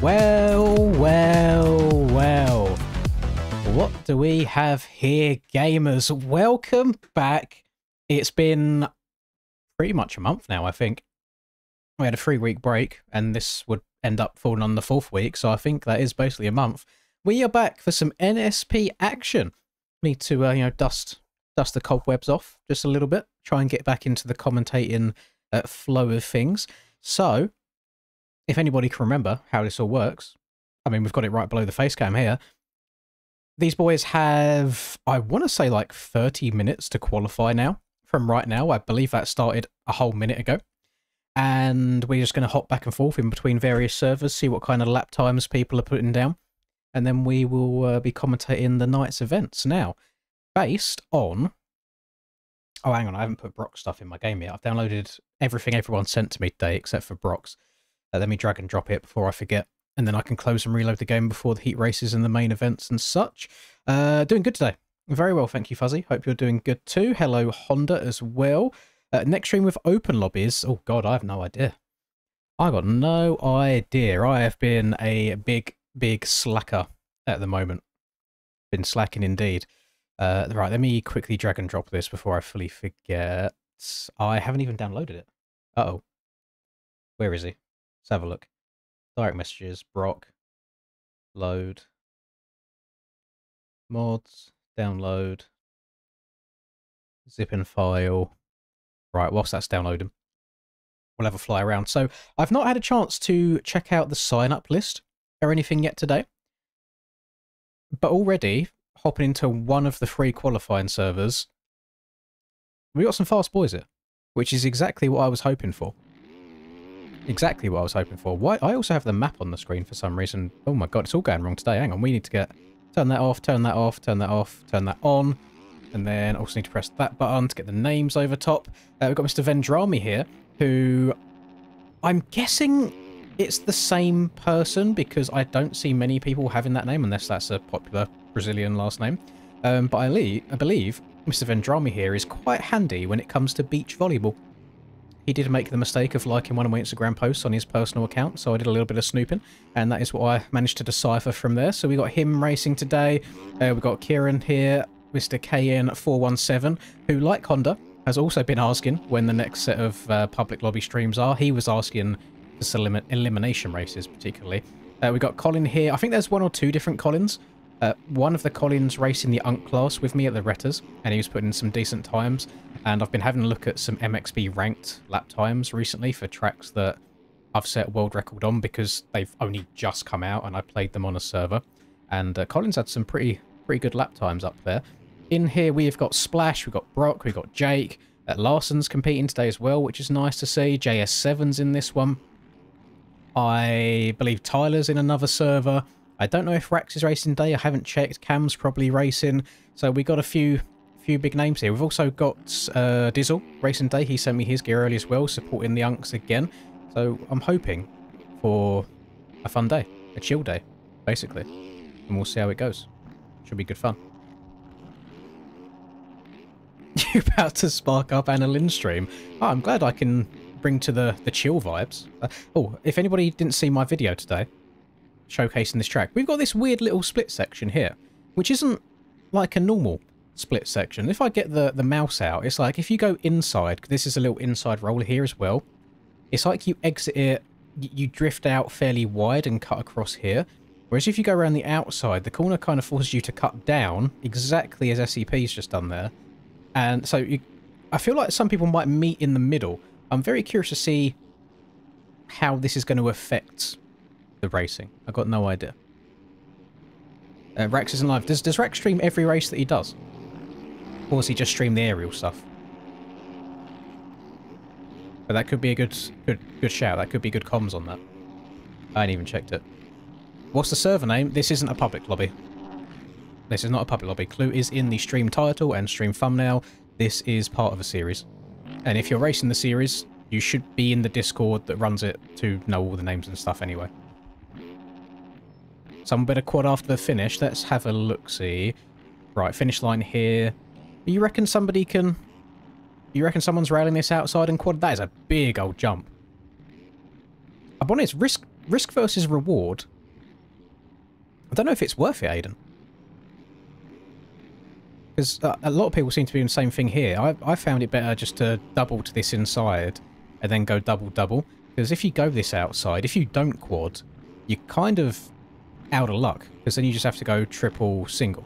Well, well, well. What do we have here, gamers? Welcome back. It's been pretty much a month now, I think. We had a 3-week break, and this would end up falling on the 4th week, so I think that is basically a month. We are back for some NSP action. Need to, dust the cobwebs off just a little bit. Try and get back into the commentating flow of things. So, if anybody can remember how this all works, I mean, we've got it right below the face cam here. These boys have, I want to say, like 30 minutes to qualify now. From right now, I believe that started a whole minute ago. And we're just going to hop back and forth in between various servers, see what kind of lap times people are putting down. And then we will be commentating the night's events. Now, based on... Oh, hang on, I haven't put Brock's stuff in my game yet. I've downloaded everything everyone sent to me today except for Brock's. Let me drag and drop it before I forget. And then I can close and reload the game before the heat races and the main events and such. Doing good today. Very well, thank you, Fuzzy. Hope you're doing good too. Hello, Honda, as well. Next stream with open lobbies. Oh, God, I have no idea. I got no idea. I have been a big slacker at the moment. Been slacking indeed. Right, let me quickly drag and drop this before I fully forget. I haven't even downloaded it. Uh-oh. Where is he? Let's have a look. Direct messages, Brock, load, mods, download, zip in file. Right, whilst that's downloading, we'll have a fly around. So I've not had a chance to check out the sign-up list or anything yet today, but already hopping into one of the 3 qualifying servers, we got some fast boys here, which is exactly what I was hoping for. Exactly what I was hoping for. Why? I also have the map on the screen for some reason. Oh my god, it's all going wrong today. Hang on, we need to turn that off, turn that off, turn that off, turn that on. And then also need to press that button to get the names over top. We've got Mr. Vendrami here, who I'm guessing it's the same person because I don't see many people having that name unless that's a popular Brazilian last name. But I believe Mr. Vendrami here is quite handy when it comes to beach volleyball. He did make the mistake of liking one of my Instagram posts on his personal account, so I did a little bit of snooping, and that is what I managed to decipher from there. So we got him racing today. We've got Kieran here, Mr. KN417, who, like Honda, has also been asking when the next set of public lobby streams are. He was asking for some elimination races, particularly. We've got Colin here. I think there's 1 or 2 different Collins. One of the Collins racing the UNC class with me at the Retters, and he was putting in some decent times. And I've been having a look at some MXB ranked lap times recently for tracks that I've set a world record on because they've only just come out and I played them on a server. And Collins had some pretty good lap times up there. In here we've got Splash, we've got Brock, we've got Jake. Larson's competing today as well, which is nice to see. JS7's in this one. I believe Tyler's in another server. I don't know if Rax is racing today. I haven't checked. Cam's probably racing. So we got a few big names here. We've also got Dizzle racing today. He sent me his gear early as well, supporting the Unks again. So I'm hoping for a fun day, a chill day, basically. And we'll see how it goes. Should be good fun. You're about to spark up Anna Lynn stream. Oh, I'm glad I can bring to the chill vibes. Oh, if anybody didn't see my video today, showcasing this track, we've got this weird little split section here, which isn't like a normal split section. If I get the mouse out, it's like if you go inside, this is a little inside roller here as well, it's like you exit it, you drift out fairly wide and cut across here, whereas if you go around the outside, the corner kind of forces you to cut down exactly as SEP's just done there. And so I feel like some people might meet in the middle. I'm very curious to see how this is going to affect the racing. I've got no idea. Rex isn't live. Does Rex stream every race that he does? Or does he just stream the aerial stuff? But that could be a good shout. That could be good comms on that. I ain't even checked it. What's the server name? This isn't a public lobby. This is not a public lobby. Clue is in the stream title and stream thumbnail. This is part of a series. And if you're racing the series, you should be in the Discord that runs it to know all the names and stuff anyway. Some better quad after the finish. Let's have a look-see. Right, finish line here. You reckon somebody can... You reckon someone's railing this outside and quad? That is a big old jump. I'm honest, risk versus reward I don't know if it's worth it, Aiden. Because a lot of people seem to be doing the same thing here. I found it better just to double to this inside and then go double. Because if you go this outside, if you don't quad, you're kind of out of luck. Because then you just have to go triple single.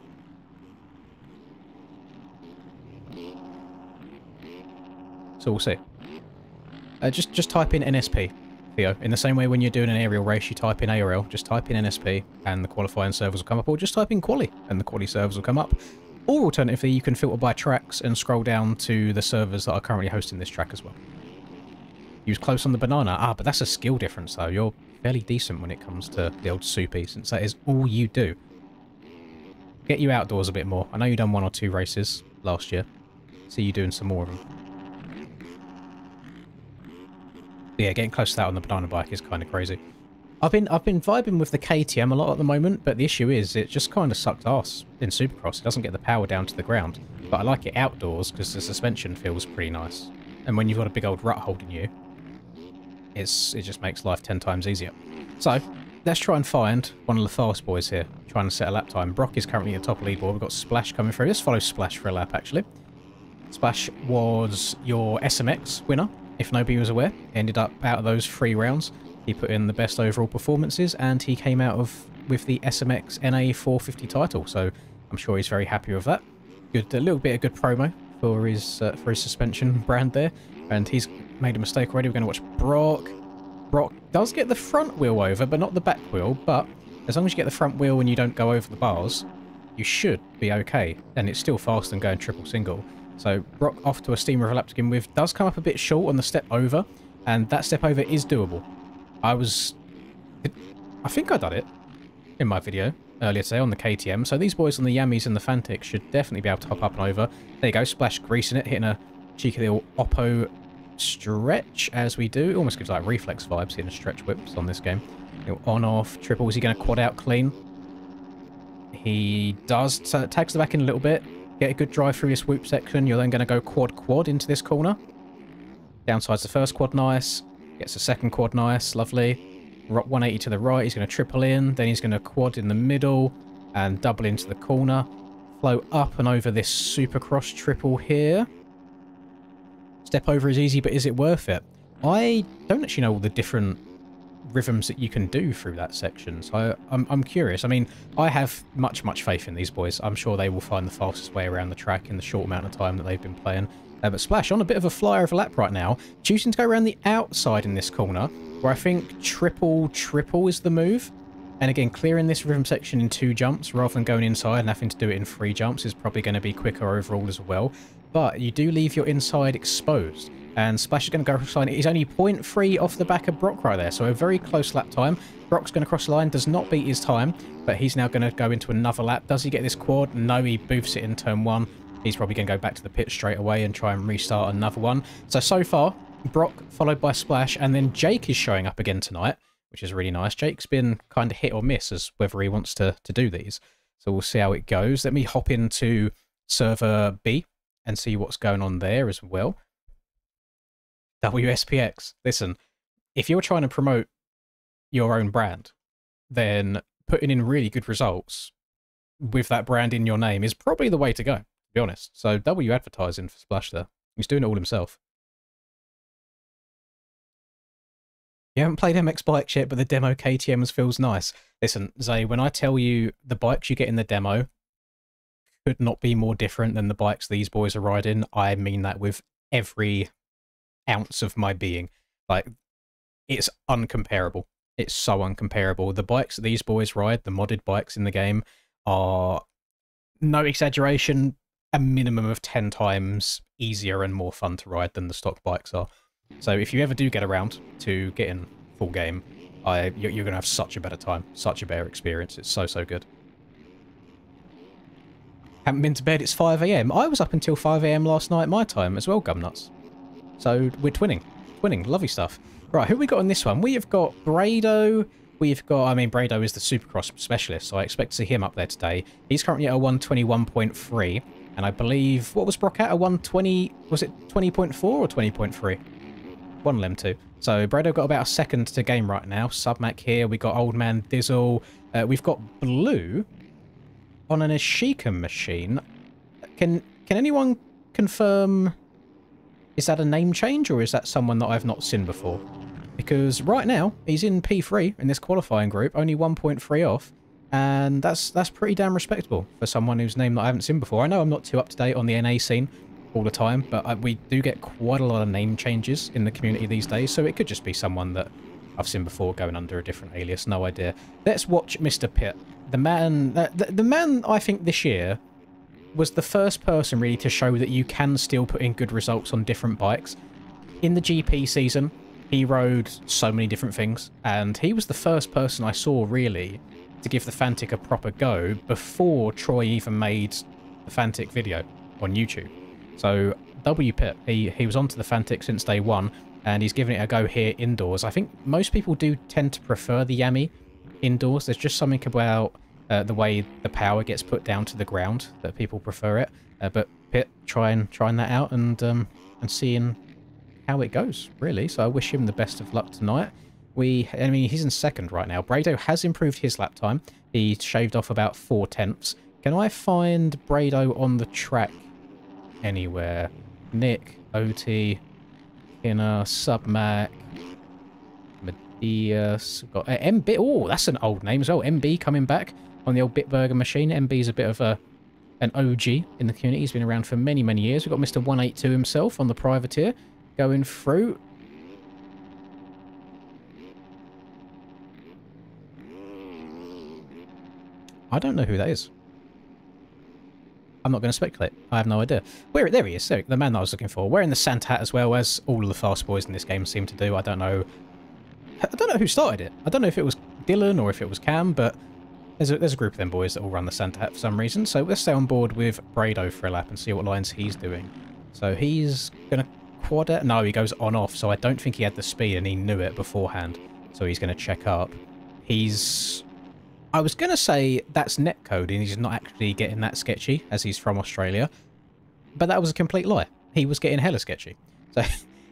So we'll see. Just type in NSP, Theo. In the same way when you're doing an aerial race, you type in ARL. Just type in NSP and the qualifying servers will come up. Or just type in quali and the quali servers will come up. Or alternatively, you can filter by tracks and scroll down to the servers that are currently hosting this track as well. Use close on the banana. Ah, but that's a skill difference, though. You're fairly decent when it comes to the old soupy, since that is all you do. Get you outdoors a bit more. I know you've done 1 or 2 races last year. See you doing some more of them. But yeah, getting close to that on the banana bike is kind of crazy. I've been vibing with the KTM a lot at the moment, but the issue is it just kind of sucked ass in Supercross. It doesn't get the power down to the ground. But I like it outdoors because the suspension feels pretty nice. And when you've got a big old rut holding you, it just makes life 10 times easier. So, let's try and find one of the fast boys here, trying to set a lap time. Brock is currently at the top of the leaderboard. We've got Splash coming through. Let's follow Splash for a lap, actually. Splash was your SMX winner, if nobody was aware. Ended up out of those 3 rounds. He put in the best overall performances, and he came out with the SMX NA 450 title. So I'm sure he's very happy with that. Good, a little bit of good promo for his suspension brand there. And he's made a mistake already. We're going to watch Brock. Brock does get the front wheel over, but not the back wheel. But as long as you get the front wheel and you don't go over the bars, you should be okay. And it's still faster than going triple single. So Brock off to a steamer of a lap to begin with. Does come up a bit short on the step over, and that step over is doable. I think I done it in my video earlier today on the KTM. So these boys on the Yammies and the Fantics should definitely be able to hop up and over. There you go, Splash greasing it, hitting a cheeky little Oppo stretch as we do. It almost gives like reflex vibes hitting stretch whips on this game. Little on-off, triple. Is he going to quad out clean? He does. So it tags the back in a little bit. Get a good drive through this whoop section. You're then going to go quad into this corner. Downside's the first quad, nice. Gets a second quad, nice, lovely. 180 to the right, he's going to triple in. Then he's going to quad in the middle and double into the corner. Flow up and over this Supercross triple here. Step over is easy, but is it worth it? I don't actually know all the different rhythms that you can do through that section, so I'm curious. I mean, I have much faith in these boys. I'm sure they will find the fastest way around the track in the short amount of time that they've been playing. But Splash on a bit of a flyer of a lap right now, choosing to go around the outside in this corner, where I think triple is the move. And again, clearing this rhythm section in 2 jumps rather than going inside and having to do it in 3 jumps is probably going to be quicker overall as well. But you do leave your inside exposed. And Splash is going to go across the line. He's only 0.3 off the back of Brock right there, so a very close lap time. Brock's going to cross the line, does not beat his time, but he's now going to go into another lap. Does he get this quad? No, he boofs it in turn 1. He's probably going to go back to the pit straight away and try and restart another one. So far, Brock followed by Splash, and then Jake is showing up again tonight, which is really nice. Jake's been kind of hit or miss as whether he wants to do these. So we'll see how it goes. Let me hop into server B and see what's going on there as well. WSPX. Listen, if you're trying to promote your own brand, then putting in really good results with that brand in your name is probably the way to go, to be honest. So W advertising for Splash there. He's doing it all himself. You haven't played MX Bikes yet, but the demo KTMs feels nice. Listen, Zay, when I tell you the bikes you get in the demo could not be more different than the bikes these boys are riding, I mean that with every ounce of my being. Like, it's uncomparable. It's so uncomparable. The bikes that these boys ride, the modded bikes in the game, are, no exaggeration, a minimum of 10 times easier and more fun to ride than the stock bikes are. So if you ever do get around to getting full game, you're going to have such a better time, such a better experience. It's so good. Haven't been to bed, it's 5 AM. I was up until 5 AM last night my time as well, gumnuts. So we're twinning, lovely stuff. Right, who we got on this one? We have got Brado. We've got, I mean, Brado is the Supercross specialist, so I expect to see him up there today. He's currently at a 121.3, and I believe, what was Brock at? A 120, was it 20.4 or 20.3? One of them two. So Bredo got about a second to game right now. Submac here. We got Old Man Dizzle. We've got Blue on an Ashika machine. Can anyone confirm, is that a name change or is that someone that I've not seen before? Because right now he's in P3 in this qualifying group, only 1.3 off, and that's pretty damn respectable for someone whose name that I haven't seen before. I know I'm not too up to date on the NA scene all the time, but we do get quite a lot of name changes in the community these days, so it could just be someone that I've seen before going under a different alias, no idea. Let's watch Mr. Pitt. The man, the man I think this year was the first person really to show that you can still put in good results on different bikes. In the GP season, he rode so many different things, and he was the first person I saw really to give the Fantic a proper go before Troy even made the Fantic video on YouTube. So W Pitt, he was onto the Fantic since day one, and he's giving it a go here indoors. I think most people do tend to prefer the Yami indoors. There's just something about the way the power gets put down to the ground that people prefer it. But Pitt trying that out and seeing how it goes, really. So I wish him the best of luck tonight. I mean, he's in second right now. Brado has improved his lap time. He shaved off about 4/10. Can I find Brado on the track anywhere? Nick, OT, Kinner, Submac, Medias, got MB. Oh, that's an old name as well. MB coming back on the old Bitburger machine. MB's a bit of an OG in the community. He's been around for many, many years. We've got Mr. 182 himself on the privateer going through. I don't know who that is. I'm not going to speculate. I have no idea. There he is. The man that I was looking for. Wearing the Santa hat as well, as all of the fast boys in this game seem to do. I don't know who started it. I don't know if it was Dylan or if it was Cam, but there's a group of them boys that all run the Santa hat for some reason. So let's stay on board with Brado for a lap and see what lines he's doing. So he's going to quad it. No, he goes on off. So I don't think he had the speed and he knew it beforehand. So he's going to check up. I was going to say that's netcode and he's not actually getting that sketchy as he's from Australia. But that was a complete lie. He was getting hella sketchy. So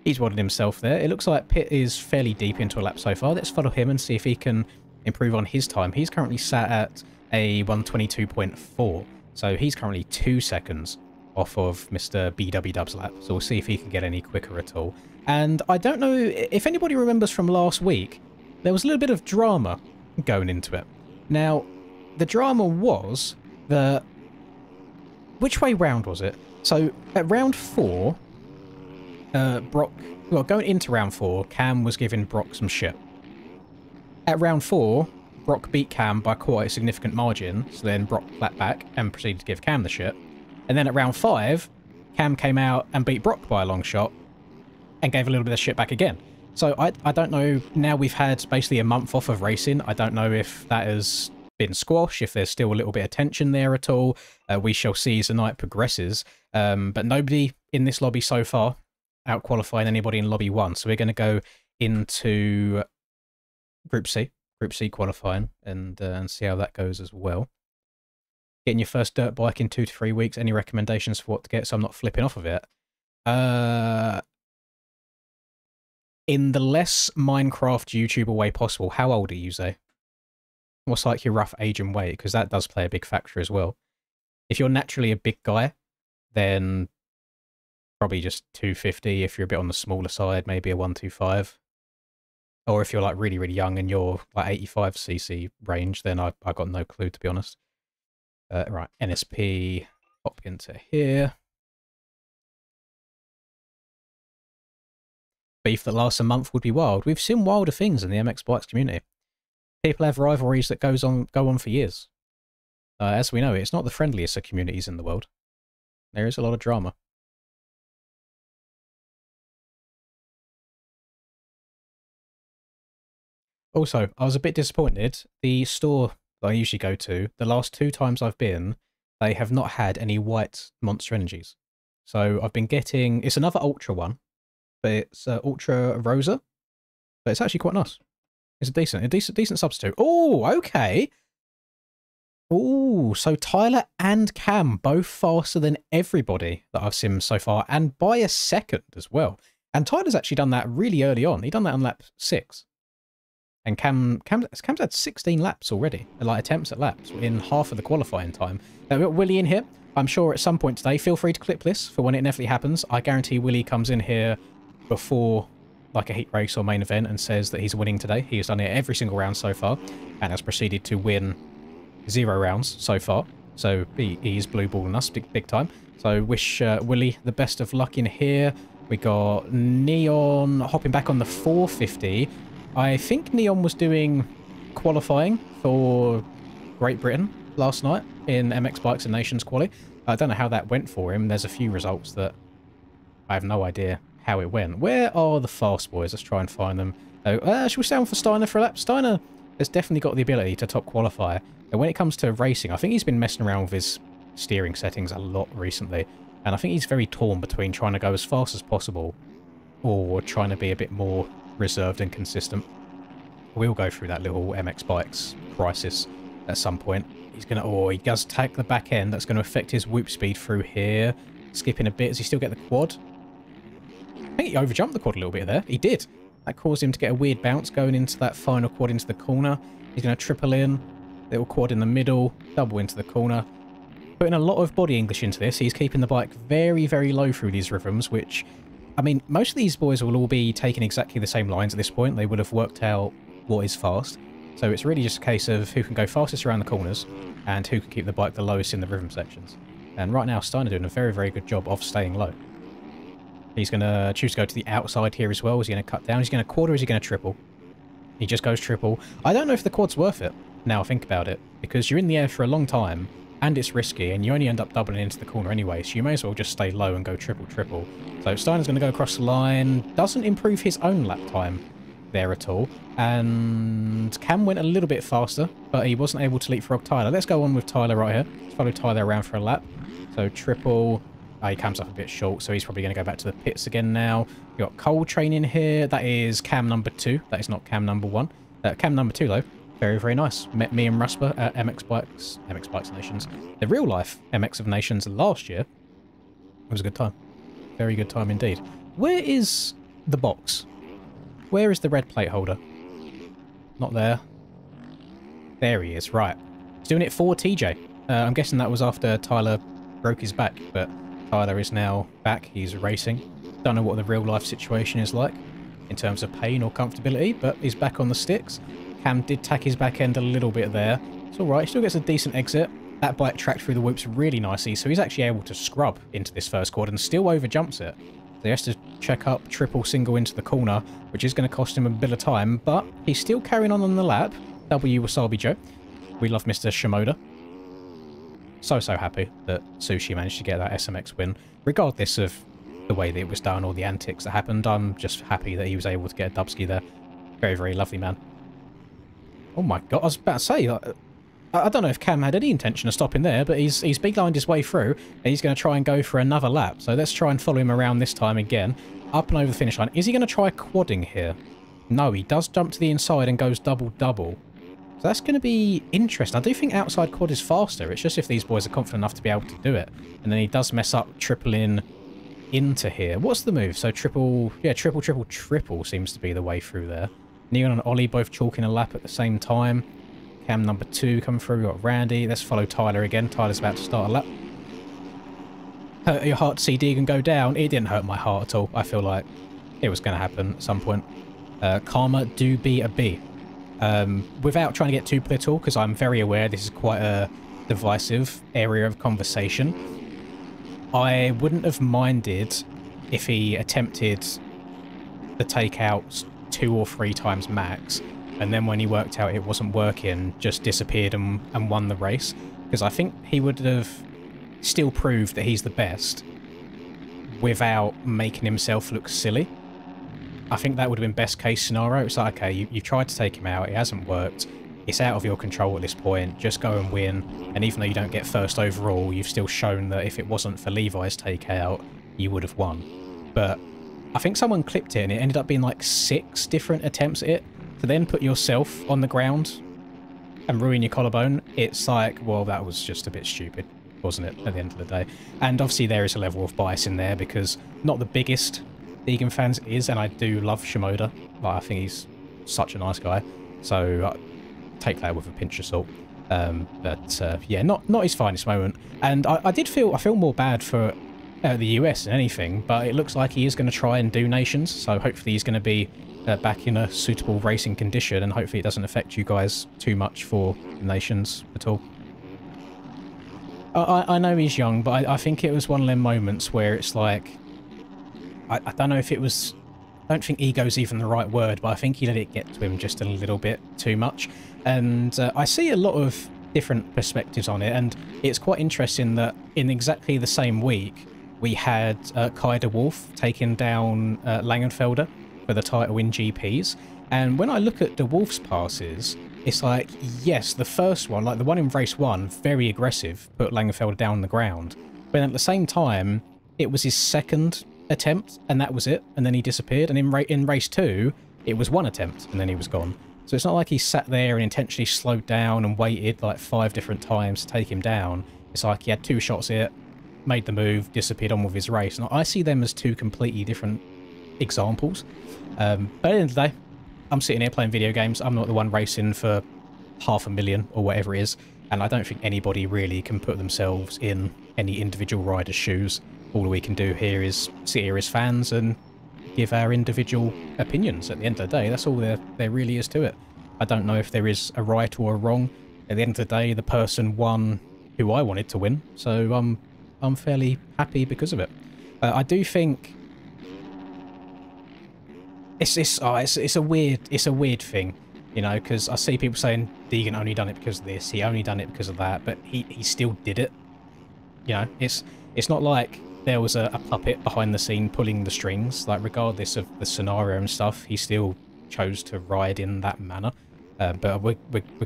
he's wadded himself there. It looks like Pitt is fairly deep into a lap so far. Let's follow him and see if he can improve on his time. He's currently sat at a 122.4. So he's currently 2 seconds off of Mr. BW Dub's lap. So we'll see if he can get any quicker at all. And I don't know if anybody remembers from last week, there was a little bit of drama going into it. Now, the drama was that... Which way round was it? So, at round 4, Brock... Well, going into round 4, Cam was giving Brock some shit. At round 4, Brock beat Cam by quite a significant margin, so then Brock clapped back and proceeded to give Cam the shit. And then at round 5, Cam came out and beat Brock by a long shot and gave a little bit of shit back again. So I don't know, now we've had basically a month off of racing, I don't know if that has been squashed, if there's still a little bit of tension there at all. We shall see as the night progresses. But nobody in this lobby so far out-qualifying anybody in lobby 1. So we're going to go into Group C qualifying and see how that goes as well. Getting your first dirt bike in 2 to 3 weeks, any recommendations for what to get so I'm not flipping off of it? In the less Minecraft YouTuber way possible, how old are you, Zay? What's like your rough age and weight? Because that does play a big factor as well. If you're naturally a big guy, then probably just 250. If you're a bit on the smaller side, maybe a 125. Or if you're like really, really young and you're like 85cc range, then I got no clue, to be honest. Right, NSP, pop into here. Beef that lasts a month would be wild. We've seen wilder things in the MX Bikes community. People have rivalries that go on for years. As we know, it's not the friendliest of communities in the world. There is a lot of drama. Also, I was a bit disappointed. The store that I usually go to, the last 2 times I've been, they have not had any white Monster Energies. So I've been getting... It's another Ultra one, but it's Ultra Rosa. But it's actually quite nice. It's a decent substitute. Oh, okay. Oh, so Tyler and Cam both faster than everybody that I've seen so far, and by a second as well. And Tyler's actually done that really early on. He done that on lap 6. And Cam's had 16 laps already, like attempts at laps, in half of the qualifying time. We've got Willie in here. I'm sure at some point today, feel free to clip this for when it inevitably happens. I guarantee Willie comes in here before like a heat race or main event and says that he's winning today. He has done it every single round so far and has proceeded to win 0 rounds so far. So he's blue balling us big time. So wish Willie the best of luck in here. We got Neon hopping back on the 450. I think Neon was doing qualifying for Great Britain last night in MX Bikes and Nations quali. I don't know how that went for him. There's a few results that I have no idea how it went. Where are the fast boys? Let's try and find them. Oh, should we stay on for Steiner for a lap? Steiner has definitely got the ability to top qualify. And when it comes to racing, I think he's been messing around with his steering settings a lot recently. And I think he's very torn between trying to go as fast as possible or trying to be a bit more reserved and consistent. We'll go through that little MX Bikes crisis at some point. He's going to... Oh, he does take the back end. That's going to affect his whoop speed through here. Skipping a bit. Does he still get the quad? I think he overjumped the quad a little bit there. He did. That caused him to get a weird bounce going into that final quad into the corner. He's going to triple in. Little quad in the middle. Double into the corner. Putting a lot of body English into this. He's keeping the bike very, very low through these rhythms, which... I mean, most of these boys will all be taking exactly the same lines at this point. They would have worked out what is fast. So it's really just a case of who can go fastest around the corners and who can keep the bike the lowest in the rhythm sections. And right now, Steiner doing a very, very good job of staying low. He's going to choose to go to the outside here as well. Is he going to cut down? Is he going to quarter or is he going to triple? He just goes triple. I don't know if the quad's worth it, now I think about it, because you're in the air for a long time and it's risky and you only end up doubling into the corner anyway, so you may as well just stay low and go triple. So Steiner's going to go across the line. Doesn't improve his own lap time there at all. And Cam went a little bit faster, but he wasn't able to leapfrog Tyler. Let's go on with Tyler right here. Let's follow Tyler around for a lap. So triple. He comes up a bit short, so he's probably going to go back to the pits again now. We've got Coltrane in here. That is Cam number 2. That is not Cam number 1. Cam number 2, though. Very, very nice. Met me and Rusper at MX Bikes Nations. The real life MX of Nations last year. It was a good time. Very good time indeed. Where is the box? Where is the red plate holder? Not there. There he is, right. He's doing it for TJ. I'm guessing that was after Tyler broke his back, but Tyler is now back. He's racing. Don't know what the real life situation is like in terms of pain or comfortability, but he's back on the sticks. Cam did tack his back end a little bit there. It's alright, he still gets a decent exit. That bike tracked through the whoops really nicely, so he's actually able to scrub into this first quad and still overjumps it. So he has to check up triple single into the corner, which is going to cost him a bit of time, but he's still carrying on the lap. W Wasabi Joe. We love Mr. Shimoda. So happy that Sushi managed to get that SMX win, regardless of the way that it was done or the antics that happened. I'm just happy that he was able to get a Dubsky there. Very, very lovely man. Oh my god, I was about to say, I don't know if Cam had any intention of stopping there, but he's beelined his way through, and he's going to try and go for another lap. So let's try and follow him around this time again. Up and over the finish line. Is he going to try quadding here? No, he does jump to the inside and goes double-double. So that's going to be interesting. I do think outside quad is faster. It's just if these boys are confident enough to be able to do it. And then he does mess up tripling into here. What's the move? So triple, yeah, triple seems to be the way through there. Neon and Ollie both chalking a lap at the same time. Cam number 2 coming through. We've got Randy. Let's follow Tyler again. Tyler's about to start a lap. Hurt your heart to see Deegan go down. It didn't hurt my heart at all. I feel like it was going to happen at some point. Karma do be a B. Without trying to get too political, because I'm very aware this is quite a divisive area of conversation, I wouldn't have minded if he attempted the takeouts 2 or 3 times max, and then when he worked out it wasn't working, just disappeared and won the race, because I think he would have still proved that he's the best without making himself look silly. I think that would have been best case scenario. It's like, okay, you've tried to take him out, it hasn't worked, it's out of your control at this point, just go and win, and even though you don't get first overall, you've still shown that if it wasn't for Levi's takeout, you would have won. But I think someone clipped it and it ended up being like 6 different attempts at it. To then put yourself on the ground and ruin your collarbone, it's like, well, that was just a bit stupid, wasn't it, at the end of the day? And obviously there is a level of bias in there because not the biggest Deegan fans is, and I do love Shimoda. Like, I think he's such a nice guy. So take that with a pinch of salt. Yeah, not his finest moment. And I feel more bad for the US than anything, but it looks like he is going to try and do nations. So hopefully he's going to be back in a suitable racing condition, and hopefully it doesn't affect you guys too much for nations at all. I know he's young, but I think it was one of them moments where it's like, I don't know if it was, I don't think ego's even the right word, but I think he let it get to him just a little bit too much. And I see a lot of different perspectives on it, and it's quite interesting that in exactly the same week, we had Kai de Wolf taking down Langenfelder for the title in GPs. And when I look at de Wolf's passes, it's like, yes, the first one, like the one in race 1, very aggressive, put Langenfelder down on the ground. But at the same time, it was his second attempt, and that was it, and then he disappeared. And in race 2, it was one attempt, and then he was gone. So it's not like he sat there and intentionally slowed down and waited like 5 different times to take him down. It's like he had 2 shots at it, made the move, disappeared on with his race. And I see them as 2 completely different examples. But at the end of the day, I'm sitting here playing video games. I'm not the one racing for 500,000 or whatever it is, and I don't think anybody really can put themselves in any individual rider's shoes. All we can do here is sit here as fans and give our individual opinions. At the end of the day, that's all there really is to it. I don't know if there is a right or a wrong. At the end of the day, the person won who I wanted to win, so I'm fairly happy because of it. I do think it's a weird thing, you know, because I see people saying Deegan only done it because of this, he only done it because of that, but he still did it. You know, it's not like there was a puppet behind the scene pulling the strings. Like, regardless of the scenario and stuff, he still chose to ride in that manner. But we're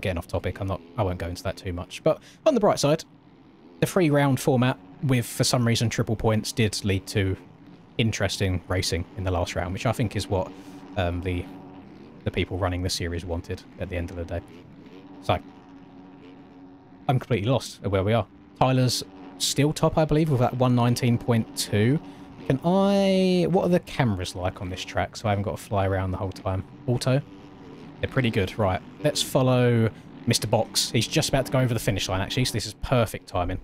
getting off topic. I won't go into that too much. But on the bright side, the 3-round format with, for some reason, triple points did lead to interesting racing in the last round, which I think is what the people running the series wanted at the end of the day. So I'm completely lost at where we are. Tyler's still top, I believe, with that 119.2. What are the cameras like on this track, so I haven't got to fly around the whole time? Auto? They're pretty good. Right, let's follow Mr. Box. He's just about to go over the finish line, actually, so this is perfect timing.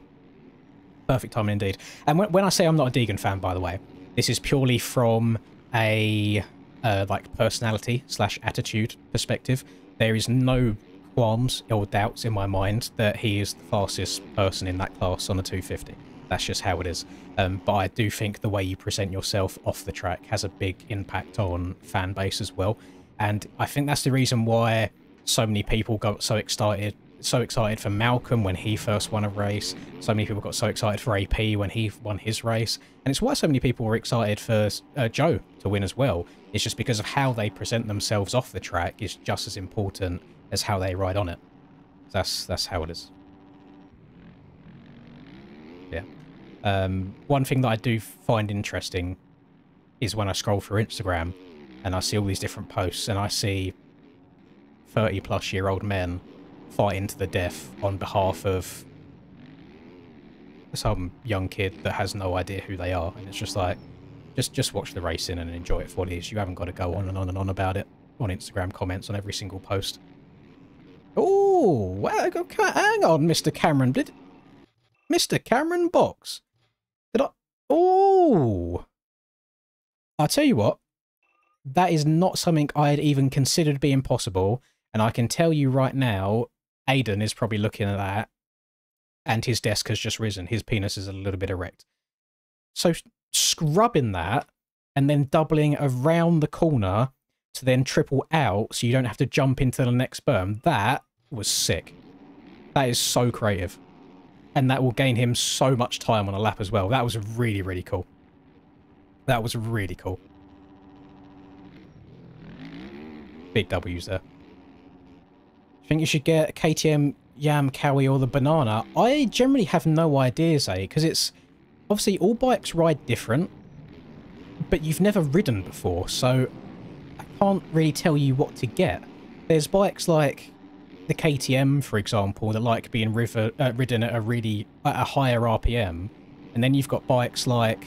Perfect timing indeed. And when I say I'm not a Deegan fan, by the way, this is purely from a like personality / attitude perspective. There is no qualms or doubts in my mind that he is the fastest person in that class on a 250. That's just how it is. But I do think the way you present yourself off the track has a big impact on fan base as well. And I think that's the reason why so many people got so excited for Malcolm when he first won a race. So many people got so excited for AP when he won his race. And it's why so many people were excited for Joe to win as well. It's just because of how they present themselves off the track is just as important as how they ride on it. That's how it is. Yeah. One thing that I do find interesting is when I scroll through Instagram and I see all these different posts and I see 30-plus-year-old men fighting to the death on behalf of some young kid that has no idea who they are, and it's just like, just watch the racing and enjoy it for what it is. You haven't got to go on and on and on about it on Instagram comments on every single post. Oh, hang on, Mr. Cameron. Mr. Cameron Box. Did I? Oh, I'll tell you what. That is not something I had even considered being possible, and I can tell you right now, Aiden is probably looking at that, and his desk has just risen. His penis is a little bit erect. So scrubbing that, and then doubling around the corner to then triple out so you don't have to jump into the next berm, that was sick. That is so creative. And that will gain him so much time on a lap as well. That was really, really cool. That was really cool. Big W's there. Think you should get KTM, Yam, Cowie, or the Banana? I generally have no ideas, because it's obviously all bikes ride different, but you've never ridden before, so I can't really tell you what to get. There's bikes like the KTM, for example, that like being ridden at a higher RPM, and then you've got bikes like,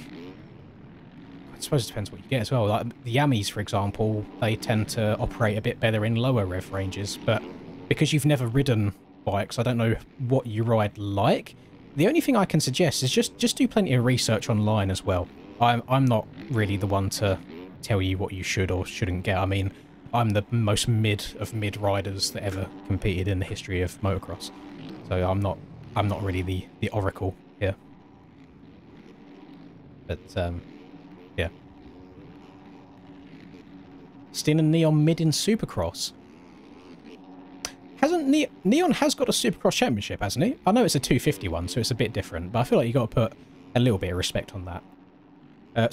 suppose it depends what you get as well. Like the Yamis, for example, they tend to operate a bit better in lower rev ranges, but because you've never ridden bikes, I don't know what you ride like. The only thing I can suggest is just do plenty of research online as well. I'm not really the one to tell you what you should or shouldn't get. I mean, I'm the most mid of mid riders that ever competed in the history of motocross. So I'm not really the oracle here. But yeah. Stin and Neon mid in Supercross. Hasn't Neon has got a Supercross championship, hasn't he? I know it's a 250 one, so it's a bit different, but I feel like you got to put a little bit of respect on that.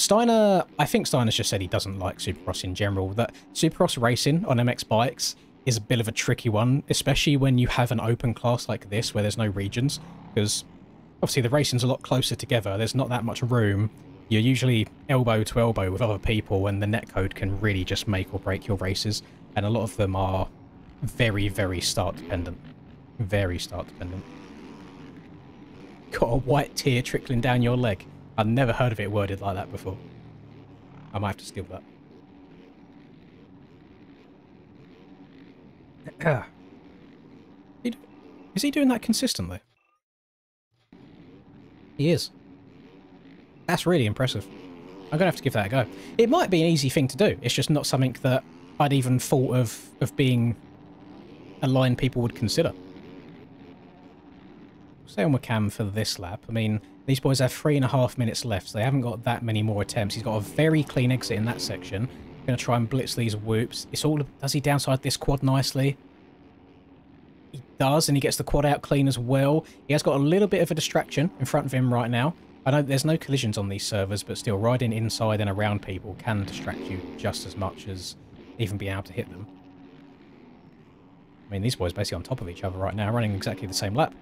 Steiner, I think Steiner's just said he doesn't like Supercross in general. That Supercross racing on MX bikes is a bit of a tricky one, especially when you have an open class like this where there's no regions, because obviously the racing's a lot closer together. There's not that much room. You're usually elbow to elbow with other people, and the netcode can really just make or break your races, and a lot of them are very, very start dependent. Very start dependent. Got a white tear trickling down your leg. I've never heard of it worded like that before. I might have to steal that. Is he doing that consistently? He is. That's really impressive. I'm going to have to give that a go. It might be an easy thing to do. It's just not something that I'd even thought of being a line people would consider. Stay on with Cam for this lap. I mean, these boys have 3.5 minutes left, so they haven't got that many more attempts. He's got a very clean exit in that section. Going to try and blitz these whoops. It's all. Does he downside this quad nicely? He does, and he gets the quad out clean as well. He has got a little bit of a distraction in front of him right now. I know there's no collisions on these servers, but still, riding inside and around people can distract you just as much as even being able to hit them. I mean, these boys are basically on top of each other right now, running exactly the same lap.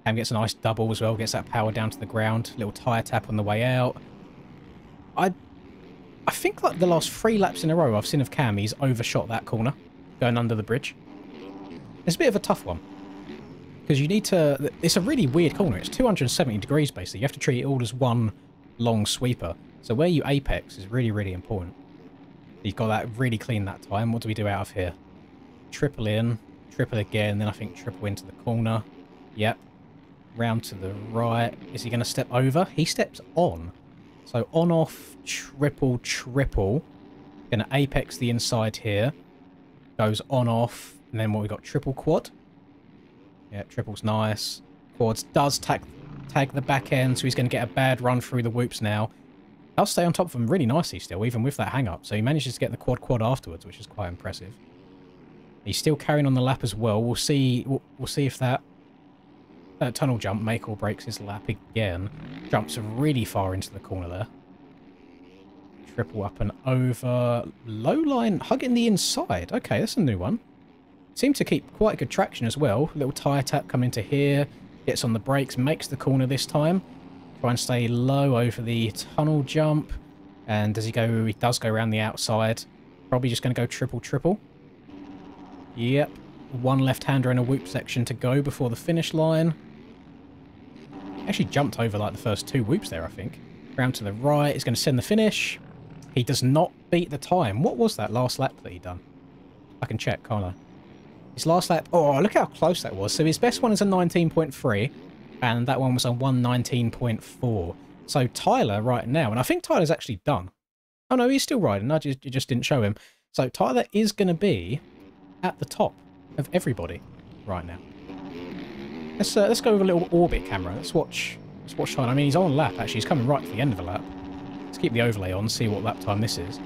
Cam gets a nice double as well, gets that power down to the ground. Little tyre tap on the way out. I think like the last 3 laps in a row I've seen of Cam, he's overshot that corner, going under the bridge. It's a bit of a tough one. Because you need to... It's a really weird corner. It's 270 degrees, basically. You have to treat it all as one long sweeper. So where you apex is really, really important. He's got that really clean that time. What do we do out of here? Triple in, triple again, then I think triple into the corner. Yep. Round to the right. Is he going to step over? He steps on. So on, off, triple, triple. Going to apex the inside here. Goes on, off. And then what we got? Triple quad. Yeah, triple's nice. Quads does tag the back end, so he's going to get a bad run through the whoops now. I'll stay on top of him really nicely still, even with that hang-up. So he manages to get the quad afterwards, which is quite impressive. He's still carrying on the lap as well. We'll see if that tunnel jump make or breaks his lap again. Jumps really far into the corner there. Triple up and over. Low line, hugging the inside. Okay, that's a new one. Seemed to keep quite good traction as well. Little tyre tap coming to here. Gets on the brakes, makes the corner this time. Try and stay low over the tunnel jump. And does he go? He does go around the outside. Probably just going to go triple. Yep. One left-hander and a whoop section to go before the finish line. Actually jumped over like the first 2 whoops there, I think. Round to the right. He's going to send the finish. He does not beat the time. What was that last lap that he done? I can check, can't I? His last lap... Oh, look how close that was. So his best one is a 19.3, and that one was a 119.4. So Tyler right now, and I think Tyler's actually done. Oh no, he's still riding. You just didn't show him. So Tyler is going to be at the top of everybody right now. Let's go with a little orbit camera. Let's watch Tyler. I mean, he's on lap, actually. He's coming right to the end of a lap. Let's keep the overlay on, see what lap time this is.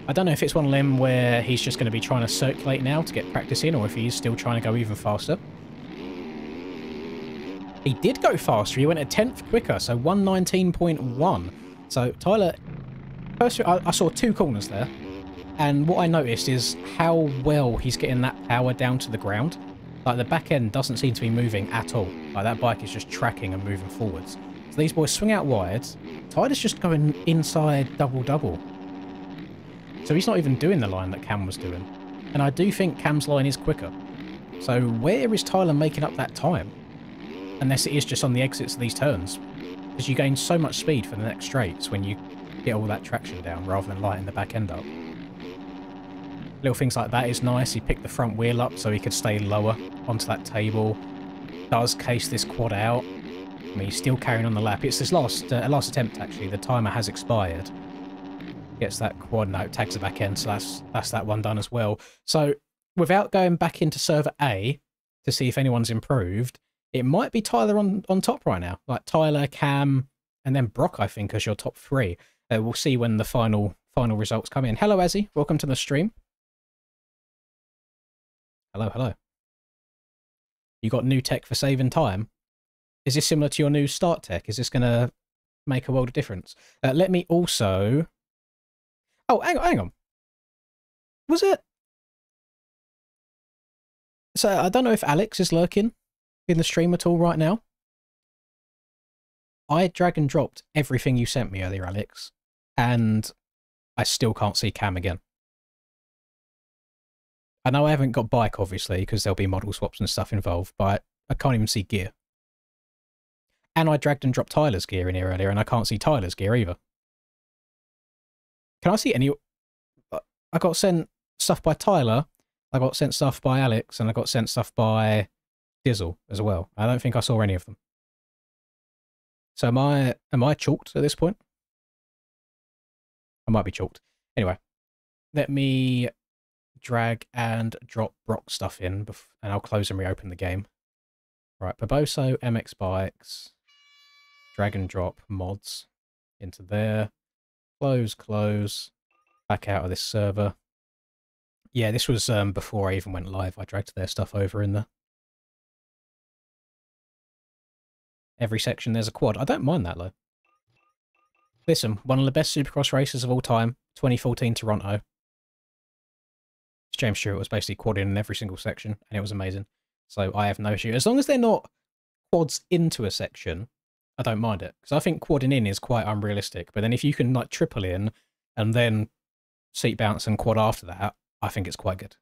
I don't know if it's one of them where he's just going to be trying to circulate now to get practice in, or if he's still trying to go even faster. He did go faster. He went a 10th quicker, so 119.1. So Tyler, first I saw 2 corners there, and what I noticed is how well he's getting that power down to the ground. Like the back end doesn't seem to be moving at all. Like that bike is just tracking and moving forwards. So these boys swing out wide. Tyler's just going inside double. So he's not even doing the line that Cam was doing. And I do think Cam's line is quicker. So where is Tyler making up that time? Unless it is just on the exits of these turns. Because you gain so much speed for the next straights when you get all that traction down rather than lighting the back end up. Little things like that is nice. He picked the front wheel up so he could stay lower onto that table. Does case this quad out. I mean, he's still carrying on the lap. It's his last attempt, actually. The timer has expired. Gets that quad note, tags the back end, so that's that one done as well. So without going back into server A to see if anyone's improved, it might be Tyler on top right now. Like Tyler, Cam, and then Brock, I think, as your top three. We'll see when the final results come in. Hello, Azzy. Welcome to the stream. Hello. You got new tech for saving time? Is this similar to your new start tech? Is this going to make a world of difference? Let me also... Oh, hang on. Was it? So I don't know if Alex is lurking in the stream at all right now. I drag and dropped everything you sent me earlier, Alex, and I still can't see Cam again. I know I haven't got bike, obviously, because there'll be model swaps and stuff involved, but I can't even see gear. And I dragged and dropped Tyler's gear in here earlier, and I can't see Tyler's gear either. Can I see any... I got sent stuff by Tyler, I got sent stuff by Alex, and I got sent stuff by Dizzle as well. I don't think I saw any of them. So am I chalked at this point? I might be chalked. Anyway, let me drag and drop Brock stuff in, and I'll close and reopen the game. Right, Barboso, MX Bikes, drag and drop mods into there. Close, back out of this server. Yeah, this was before I even went live. I dragged their stuff over in there. Every section there's a quad. I don't mind that, though. Listen, one of the best Supercross races of all time, 2014 Toronto. James Stewart was basically quadding in every single section, and it was amazing. So I have no issue. As long as they're not quads into a section, I don't mind it. Because I think quadding in is quite unrealistic. But then if you can like triple in, and then seat bounce and quad after that, I think it's quite good.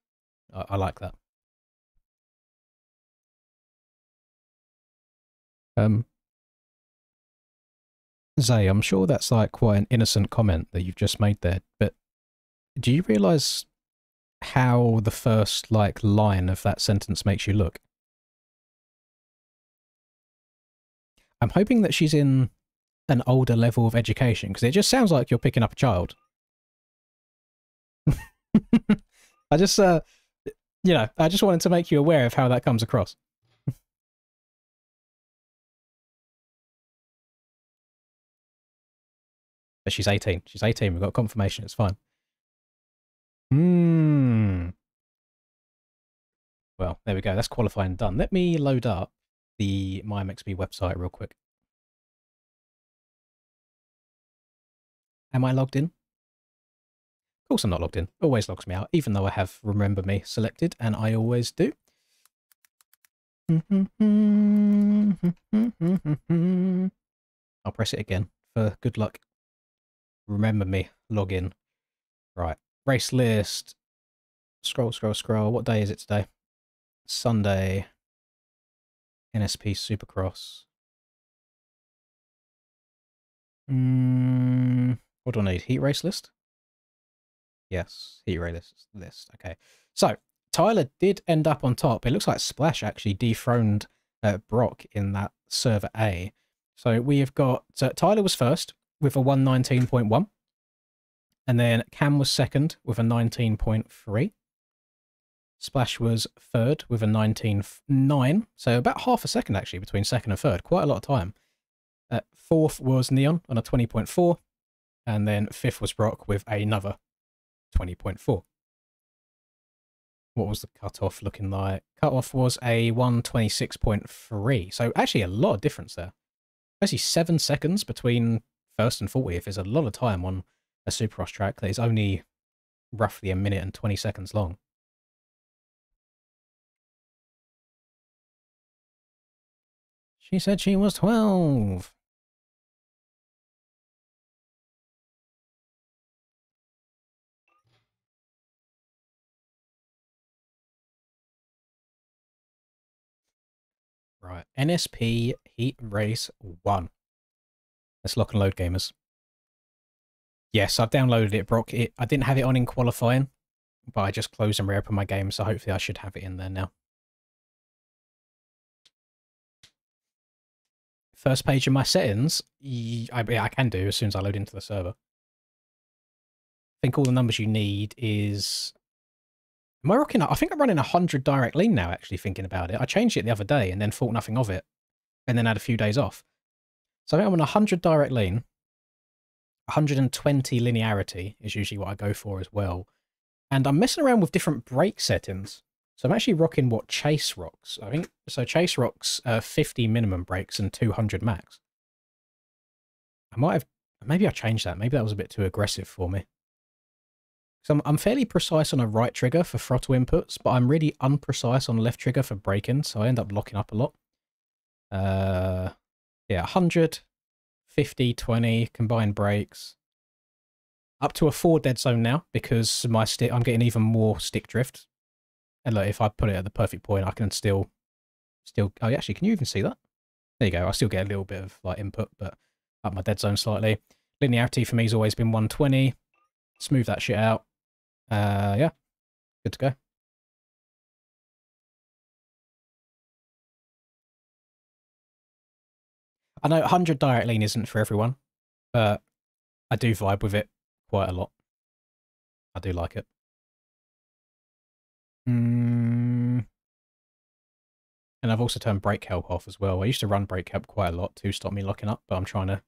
I like that. Zay, I'm sure that's like quite an innocent comment that you've just made there, but do you realise how the first like line of that sentence makes you look? I'm hoping that she's in an older level of education, because it just sounds like you're picking up a child. I just, you know, I just wanted to make you aware of how that comes across. But she's 18. She's 18. We've got confirmation. It's fine. Well, there we go. That's qualifying done. Let me load up the MyMXB website real quick. Am I logged in? Of course I'm not logged in. Always logs me out, even though I have Remember Me selected, and I always do. I'll press it again for good luck. Remember Me, log in. Right, race list. Scroll. What day is it today? Sunday. NSP Supercross. What do I need? Heat race list? Yes, heat race list. Okay. So, Tyler did end up on top. It looks like Splash actually dethroned Brock in that server A. So we have got... Tyler was first with a 119.1. And then Cam was second with a 19.3. Splash was third with a 19.9. So about half a second, actually, between second and third. Quite a lot of time. Fourth was Neon on a 20.4. And then fifth was Brock with another 20.4. What was the cutoff looking like? Cutoff was a 126.3. So actually a lot of difference there. Actually 7 seconds between first and 40th is a lot of time on a Supercross track that is only roughly a minute and 20 seconds long. She said she was 12. Right, NSP Heat Race 1. Let's lock and load, gamers. Yes, I've downloaded it, Brock. I didn't have it on in qualifying, but I just closed and reopened my game, so hopefully I should have it in there now. First page of my settings, I can do as soon as I load into the server. I think all the numbers you need is... Am I rocking up? I think I'm running 100 direct lean now, actually, thinking about it. I changed it the other day and then thought nothing of it, and then had a few days off. So I think I'm on 100 direct lean. 120 linearity is usually what I go for as well. And I'm messing around with different brake settings. So I'm actually rocking what Chase rocks. I think so. Chase rocks 50 minimum brakes and 200 max. I might have, maybe I changed that. Maybe that was a bit too aggressive for me. So I'm fairly precise on a right trigger for throttle inputs, but I'm really unprecise on left trigger for braking, so I end up locking up a lot. Yeah, 100, 50, 20 combined brakes. Up to a 4 dead zone now, because my stick, I'm getting even more stick drift. And look, if I put it at the perfect point, I can still, oh, actually, can you even see that? There you go. I still get a little bit of like input, but up my dead zone slightly. Linearity for me has always been 120. Smooth that shit out. Yeah, good to go. I know 100 direct lean isn't for everyone, but I do vibe with it quite a lot. I do like it. And I've also turned brake help off as well. I used to run brake help quite a lot to stop me locking up, but I'm trying to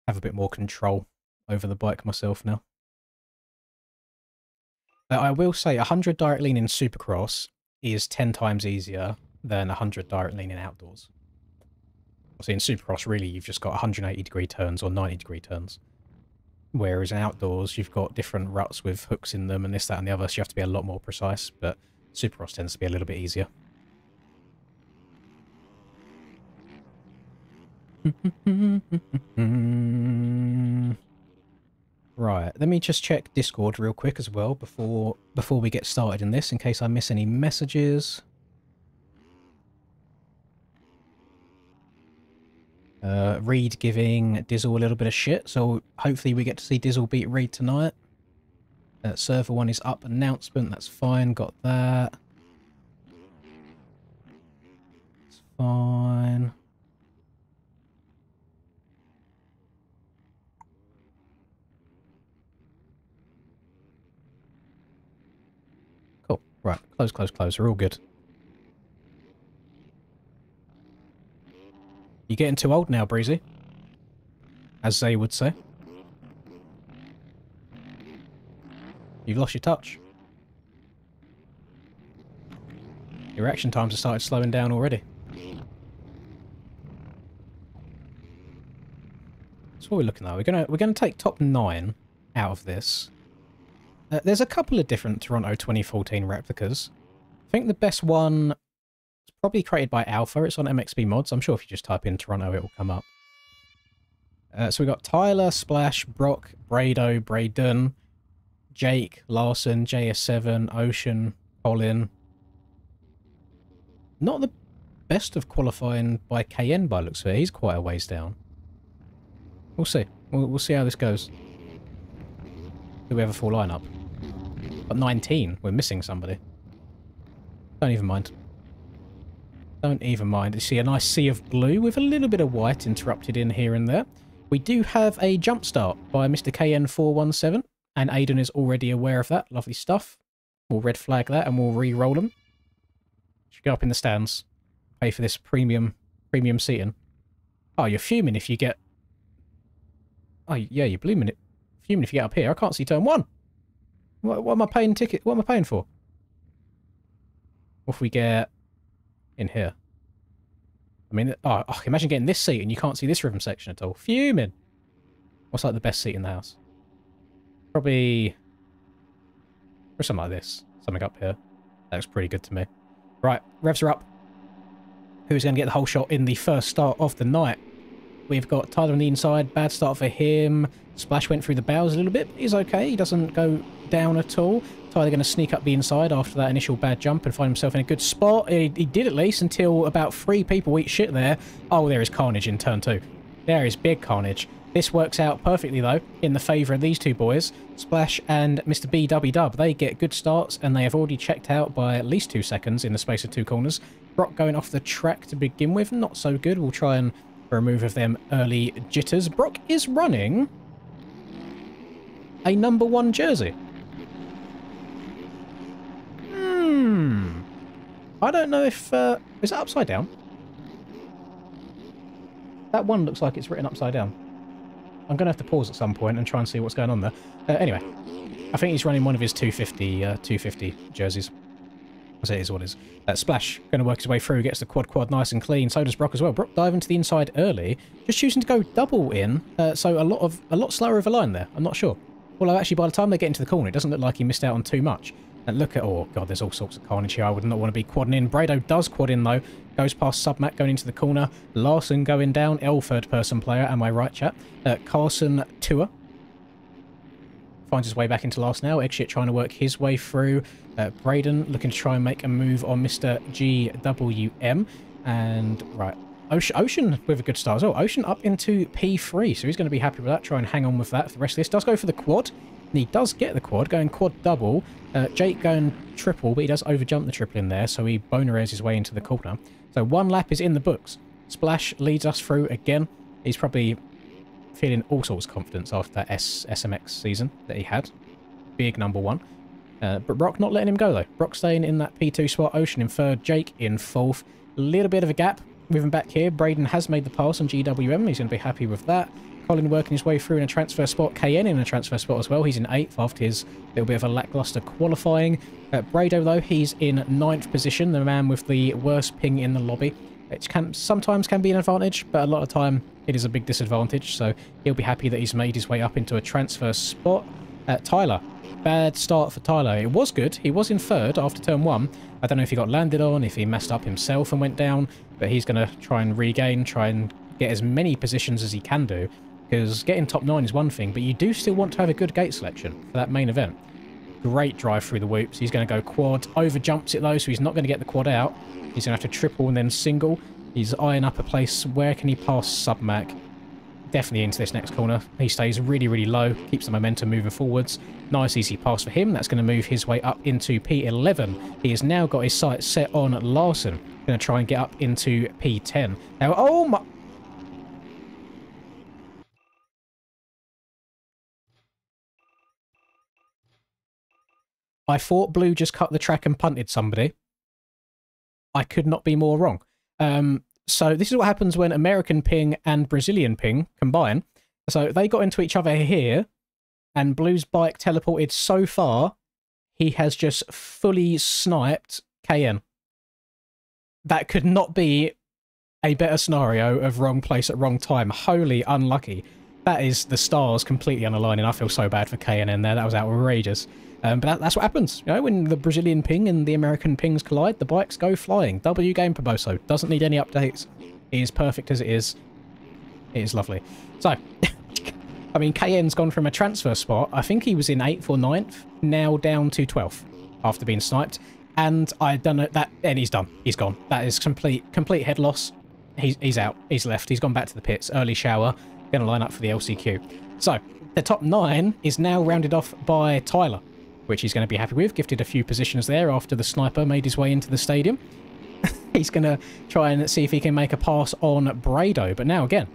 have a bit more control over the bike myself now. I will say 100 direct lean in Supercross is 10 times easier than 100 direct lean in outdoors. So in Supercross, really, you've just got 180-degree turns or 90-degree turns. Whereas in outdoors, you've got different ruts with hooks in them and this, that, and the other, so you have to be a lot more precise, but Supercross tends to be a little bit easier. Right, let me just check Discord real quick as well before we get started in this, in case I miss any messages. Reed giving Dizzle a little bit of shit, so hopefully we get to see Dizzle beat Reed tonight. Server 1 is up announcement, that's fine, got that. It's fine. Cool, right, close, we're all good. You're getting too old now, Breezy. As they would say. You've lost your touch. Your reaction times have started slowing down already. So what are we looking at? We're gonna take top 9 out of this. There's a couple of different Toronto 2014 replicas. I think the best one is probably created by Alpha. It's on MXB Mods. I'm sure if you just type in Toronto, it will come up. So we got Tyler, Splash, Brock, Brado, Braden, Jake, Larson, JS7, Ocean, Colin. Not the best of qualifying by KN by looks of it. He's quite a ways down. We'll see. We'll see how this goes. Do we have a full lineup? Got 19. We're missing somebody. Don't even mind. Don't even mind. You see a nice sea of blue with a little bit of white interrupted in here and there. We do have a jump start by Mr. KN417, and Aiden is already aware of that. Lovely stuff. We'll red flag that and we'll re-roll them. Should go up in the stands. Pay for this premium seating. Oh, you're fuming if you get... Oh, yeah, you're blooming it. Fuming if you get up here. I can't see turn 1. What am I paying ticket? What am I paying for? What if we get in here? I mean, oh, imagine getting this seat and you can't see this rhythm section at all. Fuming. What's like the best seat in the house? Probably... or something like this. Something up here. That looks pretty good to me. Right, revs are up. Who's going to get the whole shot in the first start of the night? We've got Tyler on the inside. Bad start for him. Splash went through the bows a little bit. He's okay. He doesn't go down at all. Tyler going to sneak up the inside after that initial bad jump and find himself in a good spot. He did at least until about 3 people eat shit there. Oh, there is carnage in turn 2. There is big carnage. This works out perfectly, though, in the favour of these two boys. Splash and Mr. BW. They get good starts, and they have already checked out by at least 2 seconds in the space of 2 corners. Brock going off the track to begin with. Not so good. We'll try and remove of them early jitters. Brock is running a number 1 jersey. I don't know if... is that upside down? That one looks like it's written upside down. I'm going to have to pause at some point and try and see what's going on there. Anyway, I think he's running one of his 250 jerseys. So it is what it is. Splash going to work his way through, gets the quad nice and clean. So does Brock as well. Brock diving to the inside early, just choosing to go double in. So a lot slower of a line there. I'm not sure. Although actually by the time they get into the corner, it doesn't look like he missed out on too much. And look at, oh god, there's all sorts of carnage here. I would not want to be quadding in. Brado does quad in though. Goes past Submac going into the corner. Larson going down. L third person player, am I right, chat? Carson Tour finds his way back into last now. Eggshit trying to work his way through. Braden looking to try and make a move on Mr. GWM. And right, Ocean with a good start as well. Ocean up into P3, so he's going to be happy with that. Try and hang on with that for the rest of this. Does go for the quad. And he does get the quad, going quad double. Jake going triple, but he does overjump the triple in there, so he boner-airs his way into the corner. So 1 lap is in the books. Splash leads us through again. He's probably feeling all sorts of confidence after that SMX season that he had. Big number 1. But Brock not letting him go, though. Brock staying in that P2 spot. Ocean in 3rd, Jake in 4th. Little bit of a gap with him back here. Braden has made the pass on GWM. He's going to be happy with that. Colin working his way through in a transfer spot. KN in a transfer spot as well. He's in 8th after his little bit of a lackluster qualifying. Brado, though, he's in 9th position. The man with the worst ping in the lobby. It sometimes can be an advantage, but a lot of the time it is a big disadvantage. So he'll be happy that he's made his way up into a transfer spot. Tyler. Bad start for Tyler. It was good. He was in 3rd after turn 1. I don't know if he got landed on, if he messed up himself and went down, but he's going to try and regain, try and get as many positions as he can do. Because getting top 9 is one thing, but you do still want to have a good gate selection for that main event. Great drive through the whoops. He's going to go quad. Over jumps it though, so he's not going to get the quad out. He's going to have to triple and then single. He's eyeing up a place. Where can he pass Submac? Definitely into this next corner. He stays really, really low. Keeps the momentum moving forwards. Nice easy pass for him. That's going to move his way up into P11. He has now got his sights set on Larson. Going to try and get up into P10. Now, oh my... I thought Blue just cut the track and punted somebody. I could not be more wrong. So this is what happens when American ping and Brazilian ping combine. So they got into each other here, and Blue's bike teleported so far, he has just fully sniped KN. That could not be a better scenario of wrong place at wrong time. Wholly unlucky. That is the stars completely unaligning. I feel so bad for KN there. That was outrageous. But that's what happens, you know, when the Brazilian ping and the American pings collide, the bikes go flying. W game Proboso. Doesn't need any updates. It is perfect as it is. It is lovely. So, I mean, KN's gone from a transfer spot. I think he was in 8th or 9th, now down to 12th after being sniped. And I done it that, and he's done. He's gone. That is complete head loss. He's out. He's left. He's gone back to the pits. Early shower. Going to line up for the LCQ. So, the top 9 is now rounded off by Tyler, which he's going to be happy with. Gifted a few positions there after the sniper made his way into the stadium. He's going to try and see if he can make a pass on Brado. But now, again,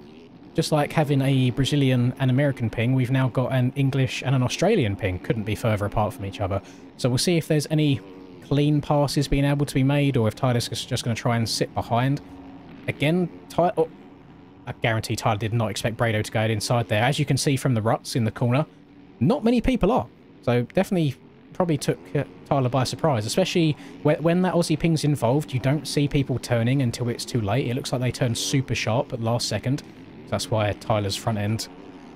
just like having a Brazilian and American ping, we've now got an English and an Australian ping. Couldn't be further apart from each other. So we'll see if there's any clean passes being able to be made, or if Tyler's just going to try and sit behind. Again, I guarantee Tyler did not expect Brado to go inside there. As you can see from the ruts in the corner, not many people are. So definitely probably took Tyler by surprise, especially when that Aussie ping's involved. You don't see people turning until it's too late. It looks like they turned super sharp at last second. So that's why Tyler's front end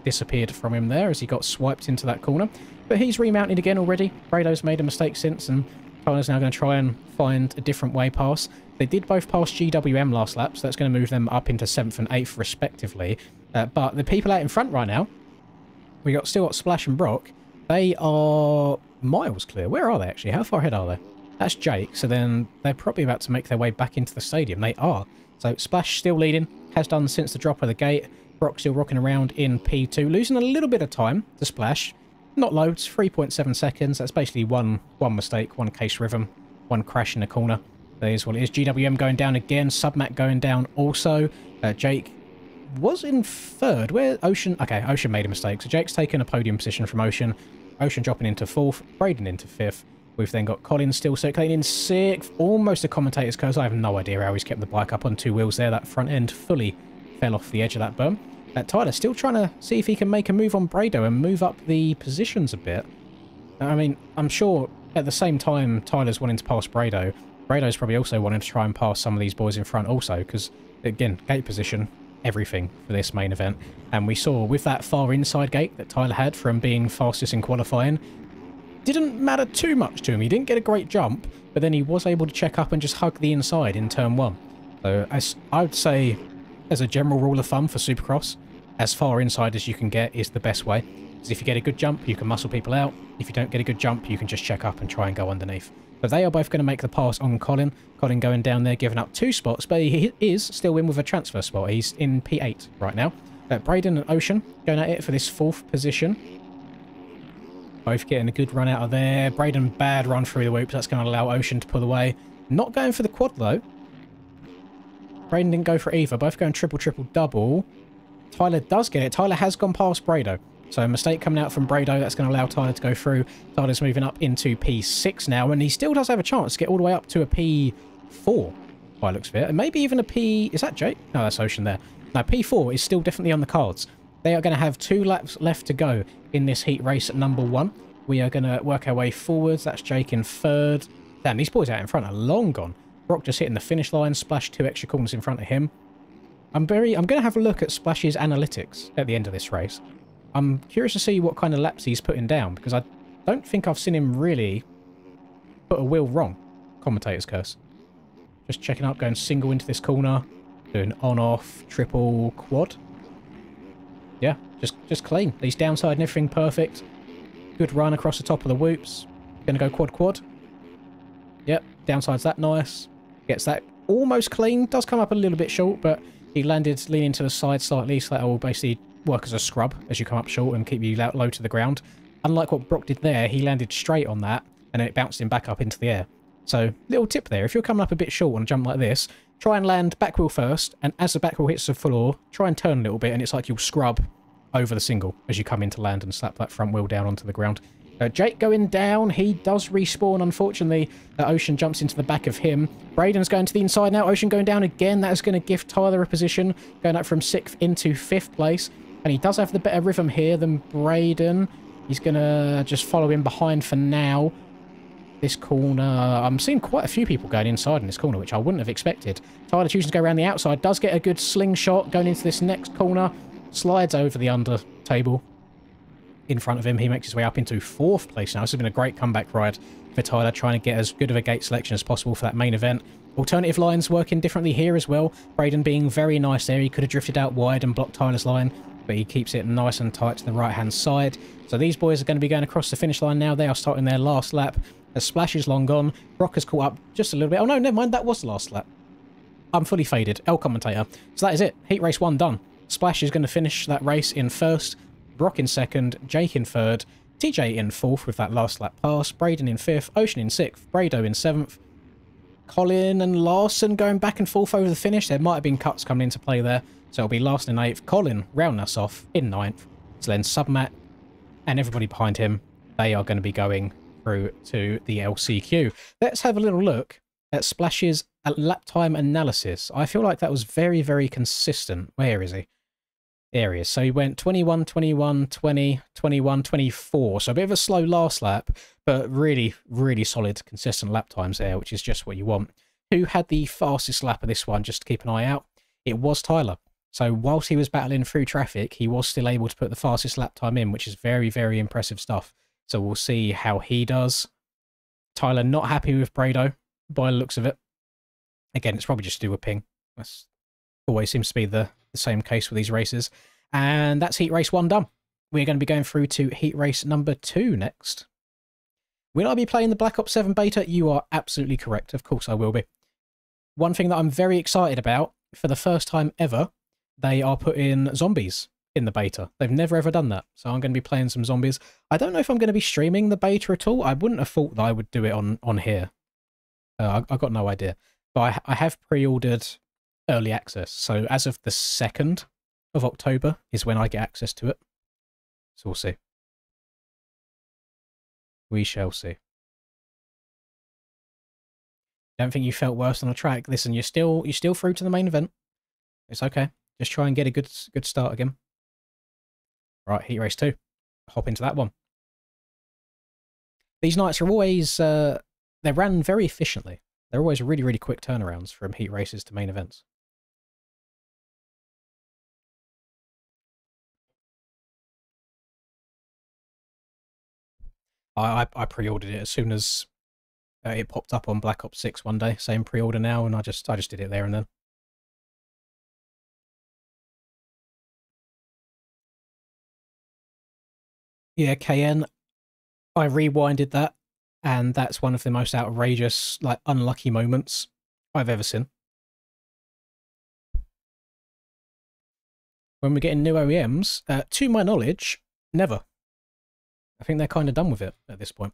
disappeared from him there as he got swiped into that corner. But he's remounted again already. Brado's made a mistake since, and Tyler's now going to try and find a different way past. They did both pass GWM last lap, so that's going to move them up into 7th and 8th respectively. But the people out in front right now, still got Splash and Brock. They are miles clear. Where are they actually? How far ahead are they? That's Jake, so then they're probably about to make their way back into the stadium. They are. So Splash still leading, has done since the drop of the gate. Brock still rocking around in P2, losing a little bit of time to splash. Not loads, 3.7 seconds. That's basically one mistake, one case rhythm, one crash in the corner. That is what it is. GWM going down again. Submat going down also. Jake was in third. Where Ocean... Okay, Ocean made a mistake. So Jake's taken a podium position from Ocean. Ocean dropping into fourth. Braden into fifth. We've then got Colin still circulating in sixth. Almost a commentator's curse. I have no idea how he's kept the bike up on two wheels there. That front end fully fell off the edge of that berm. Tyler still trying to see if he can make a move on Brado and move up the positions a bit. I mean, I'm sure at the same time Tyler's wanting to pass Brado, Brado's probably also wanting to try and pass some of these boys in front also, because, again, gate position, everything for this main event. And we saw with that far inside gate that Tyler had from being fastest in qualifying, didn't matter too much to him. He didn't get a great jump, but then he was able to check up and just hug the inside in turn one. So as I would say, as a general rule of thumb for Supercross, as far inside as you can get is the best way. Because if you get a good jump, you can muscle people out. If you don't get a good jump, you can just check up and try and go underneath. But they are both going to make the pass on Colin. Colin going down there, giving up 2 spots, but he is still in with a transfer spot. He's in P8 right now. Braden and Ocean going at it for this 4th position. Both getting a good run out of there. Braden, bad run through the whoops. That's going to allow Ocean to pull away. Not going for the quad, though. Braden didn't go for either. Both going triple, triple, double. Tyler does get it. Tyler has gone past Brado. So a mistake coming out from Brado. That's going to allow Tyler to go through. Tyler's moving up into P6 now. And he still does have a chance to get all the way up to a P4 by looks of it. And maybe even a P... Is that Jake? No, that's Ocean there. Now, P4 is still definitely on the cards. They are going to have 2 laps left to go in this heat race at number 1. We are going to work our way forwards. That's Jake in 3rd. Damn, these boys out in front are long gone. Brock just hitting the finish line. Splash 2 extra corners in front of him. I'm going to have a look at Splash's analytics at the end of this race. I'm curious to see what kind of laps he's putting down, because I don't think I've seen him really put a wheel wrong. Commentator's curse. Just checking up, going single into this corner. Doing on-off, triple, quad. Yeah, just clean. He's downside and everything perfect. Good run across the top of the whoops. Going to go quad. Yep, downside's that nice. Gets that almost clean. Does come up a little bit short, but he landed leaning to the side slightly, so that will basically work as a scrub as you come up short and keep you low to the ground. Unlike what Brock did there, he landed straight on that, and then it bounced him back up into the air. So, little tip there, if you're coming up a bit short on a jump like this, try and land back wheel first, and as the back wheel hits the floor, try and turn a little bit, and it's like you'll scrub over the single as you come into land and slap that front wheel down onto the ground. Jake going down. He does respawn, unfortunately. Ocean jumps into the back of him. Braden's going to the inside now. Ocean going down again. That is going to give Tyler a position, going up from 6th into 5th place. And he does have the better rhythm here than Braden. He's going to just follow him behind for now. This corner, I'm seeing quite a few people going inside in this corner, which I wouldn't have expected. Tyler choosing to go around the outside. Does get a good slingshot going into this next corner. Slides over the under table. In front of him, he makes his way up into 4th place now. This has been a great comeback ride for Tyler, trying to get as good of a gate selection as possible for that main event. Alternative lines working differently here as well. Braden being very nice there. He could have drifted out wide and blocked Tyler's line, but he keeps it nice and tight to the right-hand side. So these boys are going to be going across the finish line now. They are starting their last lap. The Splash is long gone. Brock has caught up just a little bit. Oh, no, never mind. That was the last lap. I'm fully faded. El commentator. So that is it. Heat race 1 done. Splash is going to finish that race in 1st. Brock in 2nd, Jake in 3rd, TJ in 4th with that last lap pass, Braden in 5th, Ocean in 6th, Brado in 7th, Colin and Larson going back and forth over the finish. There might have been cuts coming into play there, so it'll be Larson in 8th, Colin rounding us off in 9th, so then Submat and everybody behind him, they are going to be going through to the LCQ. Let's have a little look at Splash's lap time analysis. I feel like that was very, very consistent. Where is he? There he is. So he went 21, 21, 20, 21, 24. So a bit of a slow last lap, but really, really solid, consistent lap times there, which is just what you want. Who had the fastest lap of this one, just to keep an eye out? It was Tyler. So whilst he was battling through traffic, he was still able to put the fastest lap time in, which is very, very impressive stuff. So we'll see how he does. Tyler not happy with Brado, by the looks of it. Again, it's probably just to do with ping. That's always seems to be the same case with these races. And that's heat race 1 done. We're going to be going through to heat race number 2 next. Will I be playing the Black Ops 7 beta? You are absolutely correct. Of course I will be. One thing that I'm very excited about, for the first time ever, they are putting zombies in the beta. They've never ever done that. So I'm going to be playing some zombies. I don't know if I'm going to be streaming the beta at all. I wouldn't have thought that I would do it on here. I got no idea. But I have pre-ordered early access. So as of the 2nd of October is when I get access to it. So we'll see. We shall see. Don't think you felt worse on a track. Listen, you're still through to the main event. It's okay. Just try and get a good start again. Right, Heat Race 2. Hop into that one. These nights are always they're ran very efficiently. They're always really, really quick turnarounds from heat races to main events. I pre-ordered it as soon as it popped up on Black Ops 6 one day, saying pre-order now, and I just did it there and then. Yeah, KN. I rewinded that, and that's one of the most outrageous, like, unlucky moments I've ever seen. When we're getting new OEMs, to my knowledge, never. I think they're kind of done with it at this point.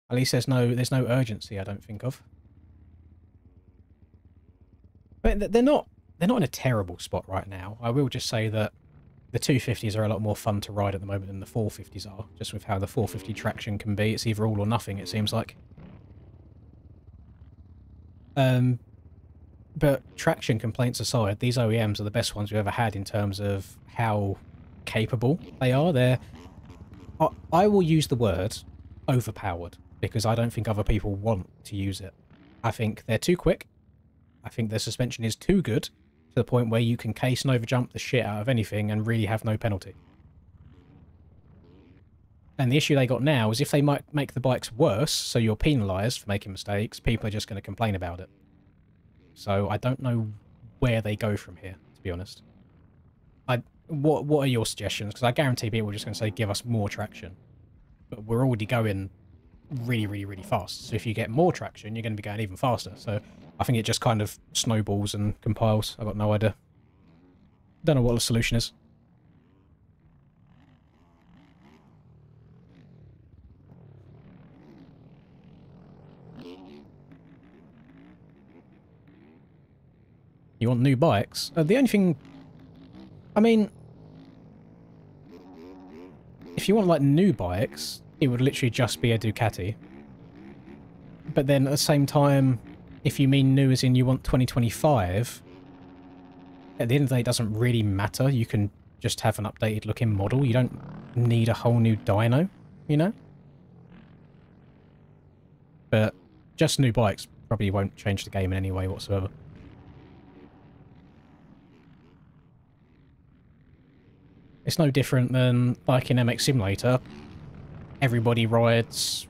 At least there's no urgency, I don't think of. But they're not in a terrible spot right now. I will just say that the 250s are a lot more fun to ride at the moment than the 450s are, just with how the 450 traction can be. It's either all or nothing, it seems like. But traction complaints aside, these OEMs are the best ones we've ever had in terms of how capable they are. I will use the word overpowered, because I don't think other people want to use it. I think they're too quick. I think their suspension is too good, to the point where you can case and overjump the shit out of anything and really have no penalty. And the issue they got now is if they might make the bikes worse, so you're penalised for making mistakes, people are just going to complain about it. So I don't know where they go from here, to be honest. What are your suggestions? Because I guarantee people are just going to say, give us more traction. But we're already going really, really, really fast. So if you get more traction, you're going to be going even faster. So I think it just kind of snowballs and compiles. I've got no idea. Don't know what the solution is. You want new bikes? The only thing... I mean... If you want, like, new bikes, it would literally just be a Ducati. But then, at the same time, if you mean new as in you want 2025, at the end of the day, it doesn't really matter. You can just have an updated looking model. You don't need a whole new dyno, you know? But just new bikes probably won't change the game in any way whatsoever. It's no different than, like in MX Simulator, everybody rides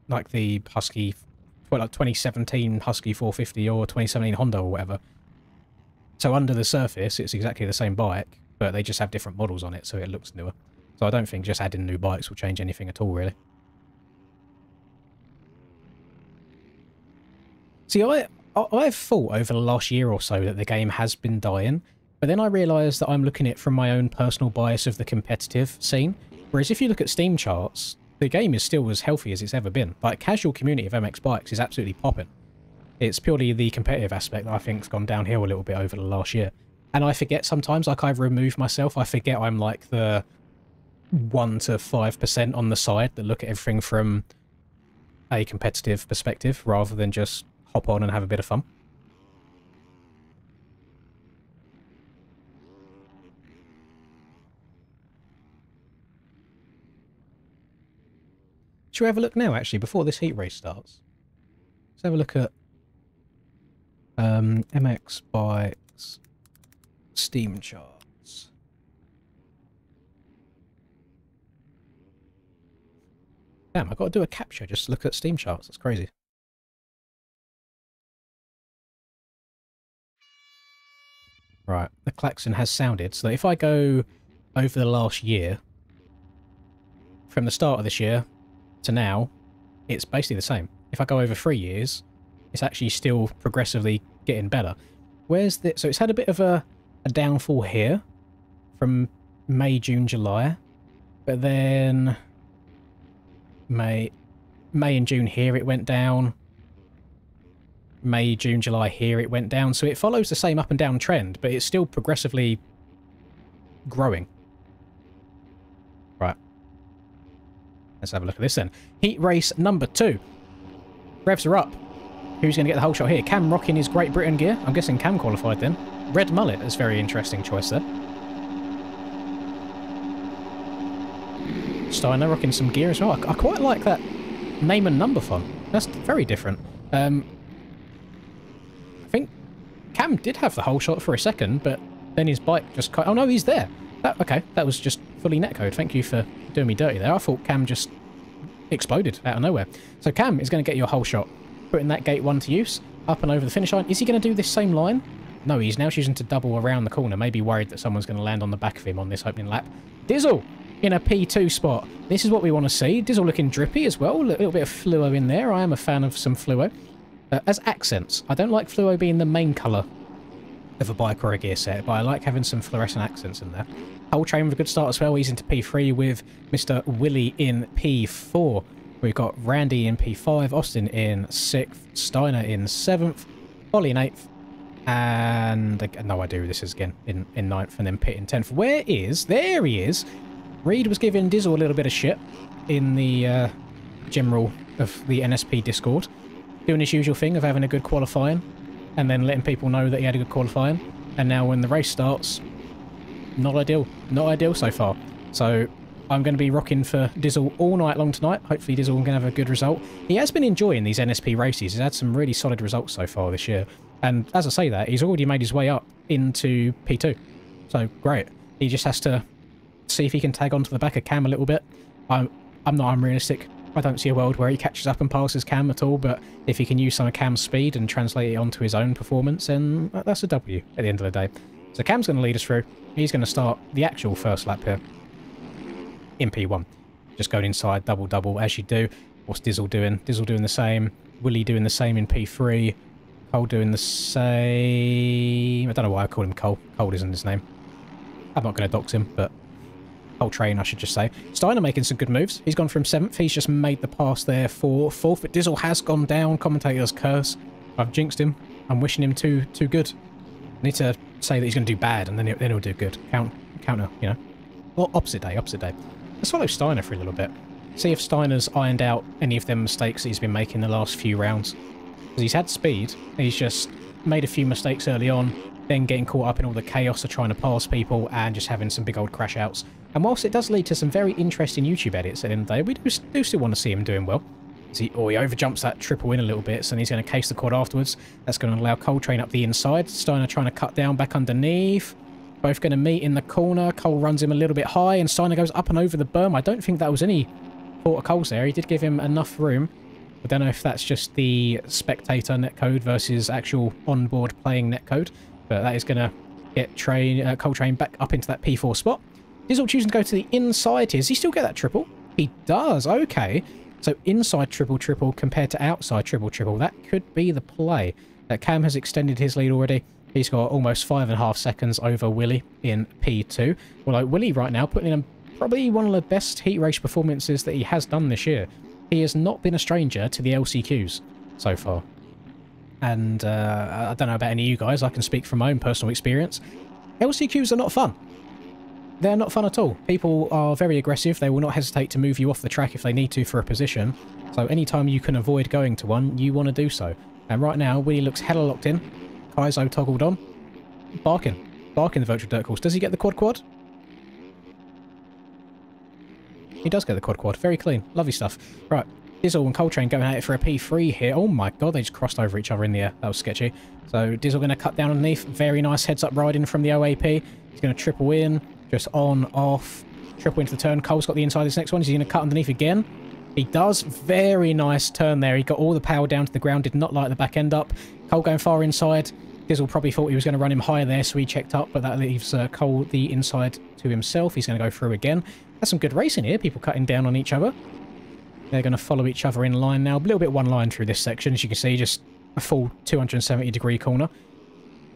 like the Husky, like 2017 Husky 450 or 2017 Honda or whatever. So under the surface, it's exactly the same bike, but they just have different models on it, so it looks newer. So I don't think just adding new bikes will change anything at all, really. See, I've thought over the last year or so that the game has been dying, but then I realised that I'm looking at it from my own personal bias of the competitive scene. Whereas if you look at Steam charts, the game is still as healthy as it's ever been. Like, casual community of MX bikes is absolutely popping. It's purely the competitive aspect that I think's gone downhill a little bit over the last year. And I forget sometimes, like, I've removed myself. I forget I'm like the 1 to 5% on the side that look at everything from a competitive perspective rather than just hop on and have a bit of fun. Should we have a look now, actually, before this heat race starts? Let's have a look at MX Bikes Steam charts. Damn, I've got to do a capture just to look at Steam charts. That's crazy. Right, the klaxon has sounded, so that if I go over the last year, from the start of this year to now, it's basically the same. If I go over 3 years, It's actually still progressively getting better. Where's the... So it's had a bit of a downfall here from May, June, July. But then May and June here it went down. May, June, July here it went down. So it follows the same up and down trend, but it's still progressively growing. Right. Let's have a look at this then. Heat race number 2. Revs are up. Who's going to get the whole shot here? Cam rocking his Great Britain gear. I'm guessing Cam qualified then. Red mullet. That's a very interesting choice there. Steiner rocking some gear as well. I quite like that name and number font. That's very different. I think Cam did have the whole shot for a second, but then his bike just... Oh no, he's there. Okay, that was just fully netcode. Thank you for doing me dirty there. I thought Cam just exploded out of nowhere. So Cam is going to get your whole shot. Putting that gate 1 to use. Up and over the finish line. Is he going to do this same line? No, he's now choosing to double around the corner. Maybe worried that someone's going to land on the back of him on this opening lap. Dizzle in a P2 spot. This is what we want to see. Dizzle looking drippy as well. A little bit of fluo in there. I am a fan of some fluo. As accents, I don't like fluo being the main colour of a bike or a gear set, but I like having some fluorescent accents in there. Whole train with a good start as well. He's into P3 with Mr. Willie in P4. We've got Randy in P5, Austin in 6th, Steiner in 7th, Ollie in 8th, and no idea who this is again, in 9th, and then Pitt in 10th. Where is... There he is! Reed was giving Dizzle a little bit of shit in the general of the NSP Discord, doing his usual thing of having a good qualifying, and then letting people know that he had a good qualifying, and now when the race starts, not ideal. Not ideal so far. So I'm going to be rocking for Dizzle all night long tonight. Hopefully Dizzle can have a good result. He has been enjoying these NSP races. He's had some really solid results so far this year. And as I say that, he's already made his way up into P2. So great. He just has to see if he can tag onto the back of Cam a little bit. I'm not unrealistic. I don't see a world where he catches up and passes Cam at all, but if he can use some of Cam's speed and translate it onto his own performance, then that's a W at the end of the day. So Cam's going to lead us through. He's going to start the actual first lap here in P1. Just going inside, double, as you do. What's Dizzle doing? Dizzle doing the same. Willie doing the same in P3. Cole doing the same. I don't know why I call him Cole. Cole isn't his name. I'm not going to dox him, but whole train, I should just say. Steiner making some good moves. He's gone from 7th. He's just made the pass there for 4th, but Dizzle has gone down. Commentator's curse. I've jinxed him. I'm wishing him too good. I need to say that he's going to do bad, and then he'll do good. Counter, you know. Or opposite day. Let's follow Steiner for a little bit. See if Steiner's ironed out any of them mistakes that he's been making the last few rounds. Because he's had speed. He's just made a few mistakes early on, then getting caught up in all the chaos of trying to pass people and just having some big old crash outs. And whilst it does lead to some very interesting YouTube edits at the end of the day, we do still want to see him doing well. He overjumps that triple in a little bit, so he's going to case the quad afterwards. That's going to allow Cole train up the inside. Steiner trying to cut down back underneath. Both going to meet in the corner. Cole runs him a little bit high, and Steiner goes up and over the berm. I don't think that was any fault of Cole's there. He did give him enough room. I don't know if that's just the spectator netcode versus actual onboard playing netcode, but that is going to get Cole train back up into that P4 spot. Dizzle choosing to go to the inside here. Does he still get that triple? He does. Okay. So inside triple compared to outside triple. That could be the play. Cam has extended his lead already. He's got almost 5.5 seconds over Willie in P2. Well, Willie right now putting in probably one of the best heat race performances that he has done this year. He has not been a stranger to the LCQs so far. And I don't know about any of you guys. I can speak from my own personal experience. LCQs are not fun. They're not fun at all. People are very aggressive. They will not hesitate to move you off the track if they need to for a position. So anytime you can avoid going to one, you want to do so. And right now, Willie looks hella locked in. Kaizo toggled on. Barking the virtual dirt course. Does he get the quad? He does get the quad. Very clean. Lovely stuff. Right. Dizzle and Coltrane going at it for a P3 here. Oh my god, they just crossed over each other in the air. That was sketchy. So Dizzle going to cut down underneath. Very nice heads-up riding from the OAP. He's going to triple in. Just on, off. Triple into the turn. Cole's got the inside of this next one. Is he going to cut underneath again? He does. Very nice turn there. He got all the power down to the ground. Did not like the back end up. Cole going far inside. Dizzle probably thought he was going to run him higher there, so he checked up, but that leaves Cole the inside to himself. He's going to go through again. That's some good racing here. People cutting down on each other. They're going to follow each other in line now. A little bit one line through this section, as you can see. Just a full 270-degree corner.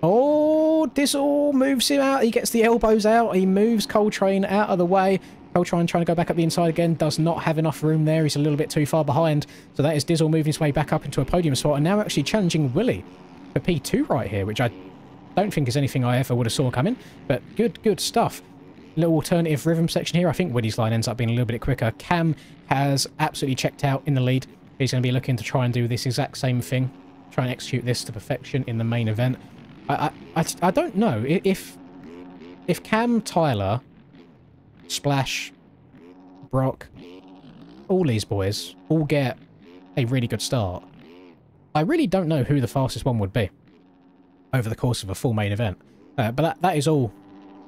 Oh, Dizzle moves him out. He gets the elbows out. He moves Coltrane out of the way. Coltrane trying to go back up the inside again. Does not have enough room there. He's a little bit too far behind. So that is Dizzle moving his way back up into a podium spot. And now actually challenging Willie for P2 right here, which I don't think is anything I ever would have saw coming. But good stuff. Little alternative rhythm section here. I think Willie's line ends up being a little bit quicker. Cam has absolutely checked out in the lead. He's going to be looking to try and do this exact same thing. Try and execute this to perfection in the main event. I don't know if Cam, Tyler, Splash, Brock, all these boys all get a really good start. I really don't know who the fastest one would be over the course of a full main event. But that is all.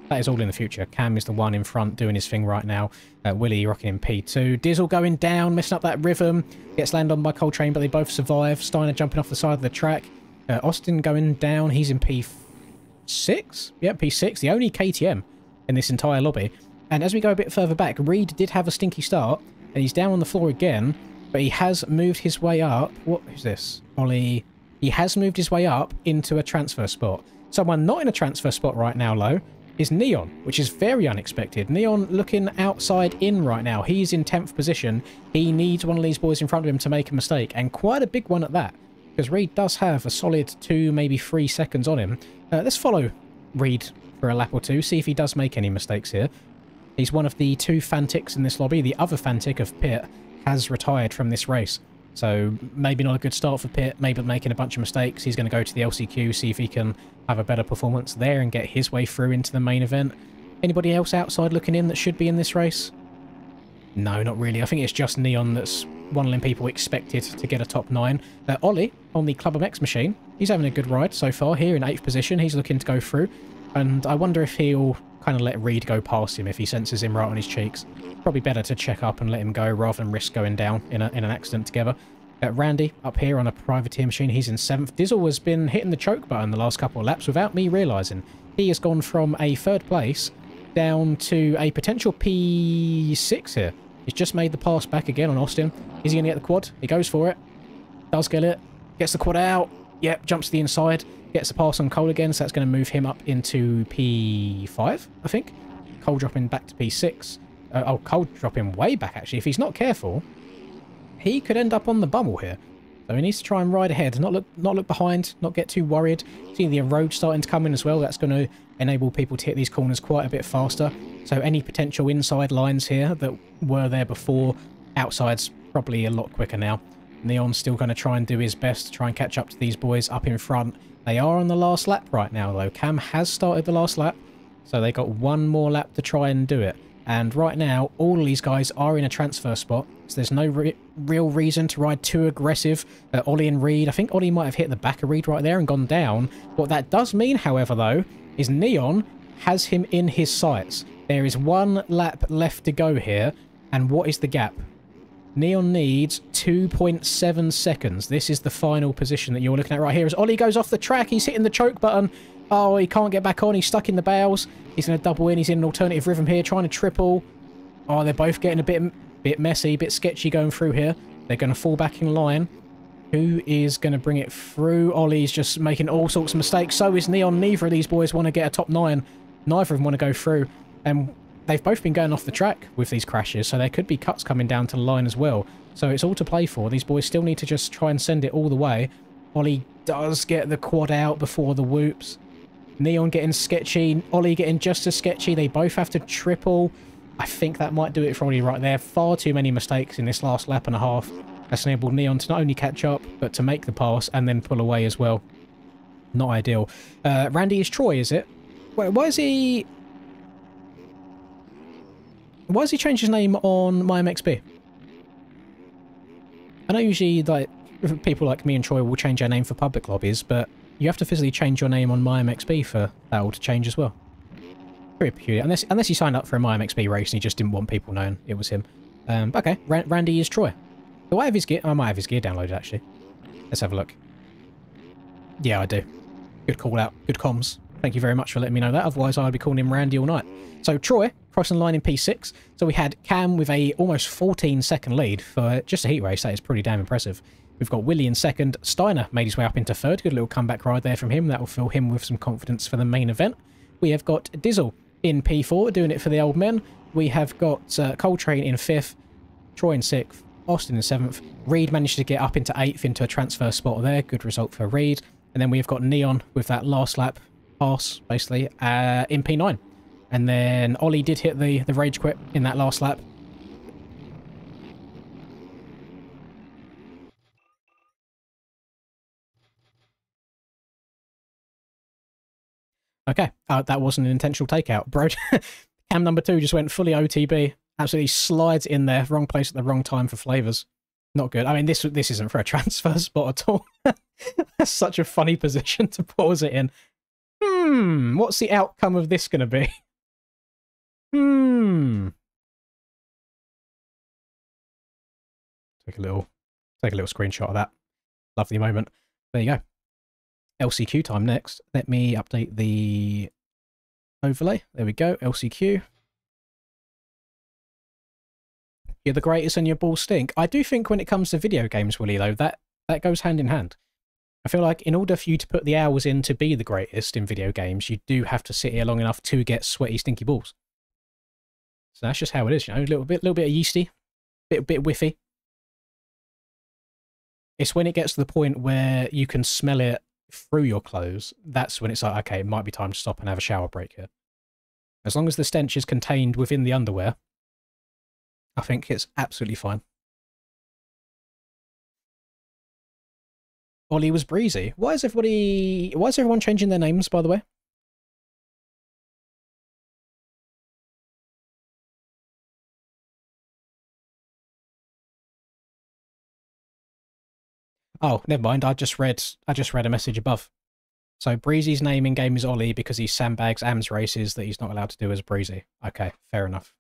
That is all in the future. Cam is the one in front doing his thing right now. Willie rocking in P2. Dizzle going down, messing up that rhythm. Gets landed on by Coltrane, but they both survive. Steiner jumping off the side of the track. Austin going down. He's in P6? Yeah, P6. The only KTM in this entire lobby. And as we go a bit further back, Reed did have a stinky start. And he's down on the floor again. But he has moved his way up. What is this? Ollie. He has moved his way up into a transfer spot. Someone not in a transfer spot right now, though, is Neon, which is very unexpected. Neon looking outside in right now. He's in 10th position. He needs one of these boys in front of him to make a mistake, and quite a big one at that, because Reed does have a solid 2, maybe 3 seconds on him. Let's follow Reed for a lap or two, see if he does make any mistakes here. He's one of the 2 Fantics in this lobby. The other Fantic of Pitt has retired from this race. So maybe not a good start for Pitt, maybe making a bunch of mistakes. He's going to go to the LCQ, see if he can have a better performance there and get his way through into the main event. Anybody else outside looking in that should be in this race? No, not really. I think it's just Neon that's one of them people expected to get a top 9. Ollie on the Club MX machine. He's having a good ride so far here in 8th position. He's looking to go through. And I wonder if he'll kind of let Reed go past him if he senses him right on his cheeks. Probably better to check up and let him go rather than risk going down in an accident together. Randy up here on a privateer machine. He's in 7th. Dizzle has been hitting the choke button the last couple of laps without me realising. He has gone from a 3rd place down to a potential P6 here. He's just made the pass back again on Austin. Is he going to get the quad? He goes for it. Does get it. Gets the quad out. Yep, jumps to the inside. Gets the pass on Cole again, so that's going to move him up into P5, I think. Cole dropping back to P6. Oh, Cole dropping way back, actually. If he's not careful, he could end up on the bubble here. So he needs to try and ride ahead, not look behind, not get too worried. See the road starting to come in as well. That's going to enable people to hit these corners quite a bit faster. So any potential inside lines here that were there before, outside's probably a lot quicker now. Neon's still going to try and do his best to try and catch up to these boys up in front. They are on the last lap right now, though. Cam has started the last lap, so they got one more lap to try and do it. And right now, all of these guys are in a transfer spot, so there's no real reason to ride too aggressive. Ollie and Reed, I think Ollie might have hit the back of Reed right there and gone down. What that does mean, however, though, is Neon has him in his sights. There is 1 lap left to go here, and what is the gap? Neon needs 2.7 seconds. This is the final position that you're looking at right here. As Ollie goes off the track, he's hitting the choke button. Oh, he can't get back on. He's stuck in the bales. He's going to double in. He's in an alternative rhythm here, trying to triple. Oh, they're both getting a bit messy, a bit sketchy going through here. They're going to fall back in line. Who is going to bring it through? Ollie's just making all sorts of mistakes. So is Neon. Neither of these boys want to get a top 9. Neither of them want to go through. And they've both been going off the track with these crashes, so there could be cuts coming down to the line as well. So it's all to play for. These boys still need to just try and send it all the way. Ollie does get the quad out before the whoops. Neon getting sketchy. Ollie getting just as sketchy. They both have to triple. I think that might do it for Ollie right there. Far too many mistakes in this last lap and a half. That's enabled Neon to not only catch up, but to make the pass and then pull away as well. Not ideal. Randy is Troy, is it? Wait, why is he... Why has he changed his name on MyMXB? I know usually like people like me and Troy will change our name for public lobbies, but you have to physically change your name on MyMXB for that all to change as well. Very peculiar. Unless he signed up for a MyMXB race and he just didn't want people knowing it was him. Okay, Randy is Troy. Do I have his gear? I might have his gear downloaded actually. Let's have a look. Yeah, I do. Good call out. Good comms. Thank you very much for letting me know that. Otherwise, I'd be calling him Randy all night. So Troy crossing the line in P6. So we had Cam with a almost 14-second lead for just a heat race. That is pretty damn impressive. We've got Willie in second. Steiner made his way up into third. Good little comeback ride there from him. That will fill him with some confidence for the main event. We have got Dizzle in P4, doing it for the old men. We have got Coltrane in 5th, Troy in 6th, Austin in 7th. Reed managed to get up into 8th into a transfer spot there. Good result for Reed. And then we have got Neon with that last lap pass, basically, in P9. And then Ollie did hit the rage quit in that last lap. Okay, that wasn't an intentional takeout. Bro, cam number 2 just went fully OTB. Absolutely slides in there. Wrong place at the wrong time for flavours. Not good. I mean, this isn't for a transfer spot at all. That's such a funny position to pause it in. What's the outcome of this going to be? Take a little screenshot of that. Lovely moment. There you go. LCQ time next. Let me update the overlay. There we go. LCQ. You're the greatest and your balls stink. I do think when it comes to video games, Willie, though, that goes hand in hand. I feel like in order for you to put the hours in to be the greatest in video games, you do have to sit here long enough to get sweaty, stinky balls. So that's just how it is, you know. A little bit of yeasty, bit whiffy. It's when it gets to the point where you can smell it through your clothes, that's when it's like, okay, it might be time to stop and have a shower break here. As long as the stench is contained within the underwear, I think it's absolutely fine. Ollie was breezy. Why is everyone changing their names, by the way? Oh, never mind. I just read a message above. So Breezy's name in game is Ollie because he sandbags AMS races that he's not allowed to do as Breezy. Okay, fair enough.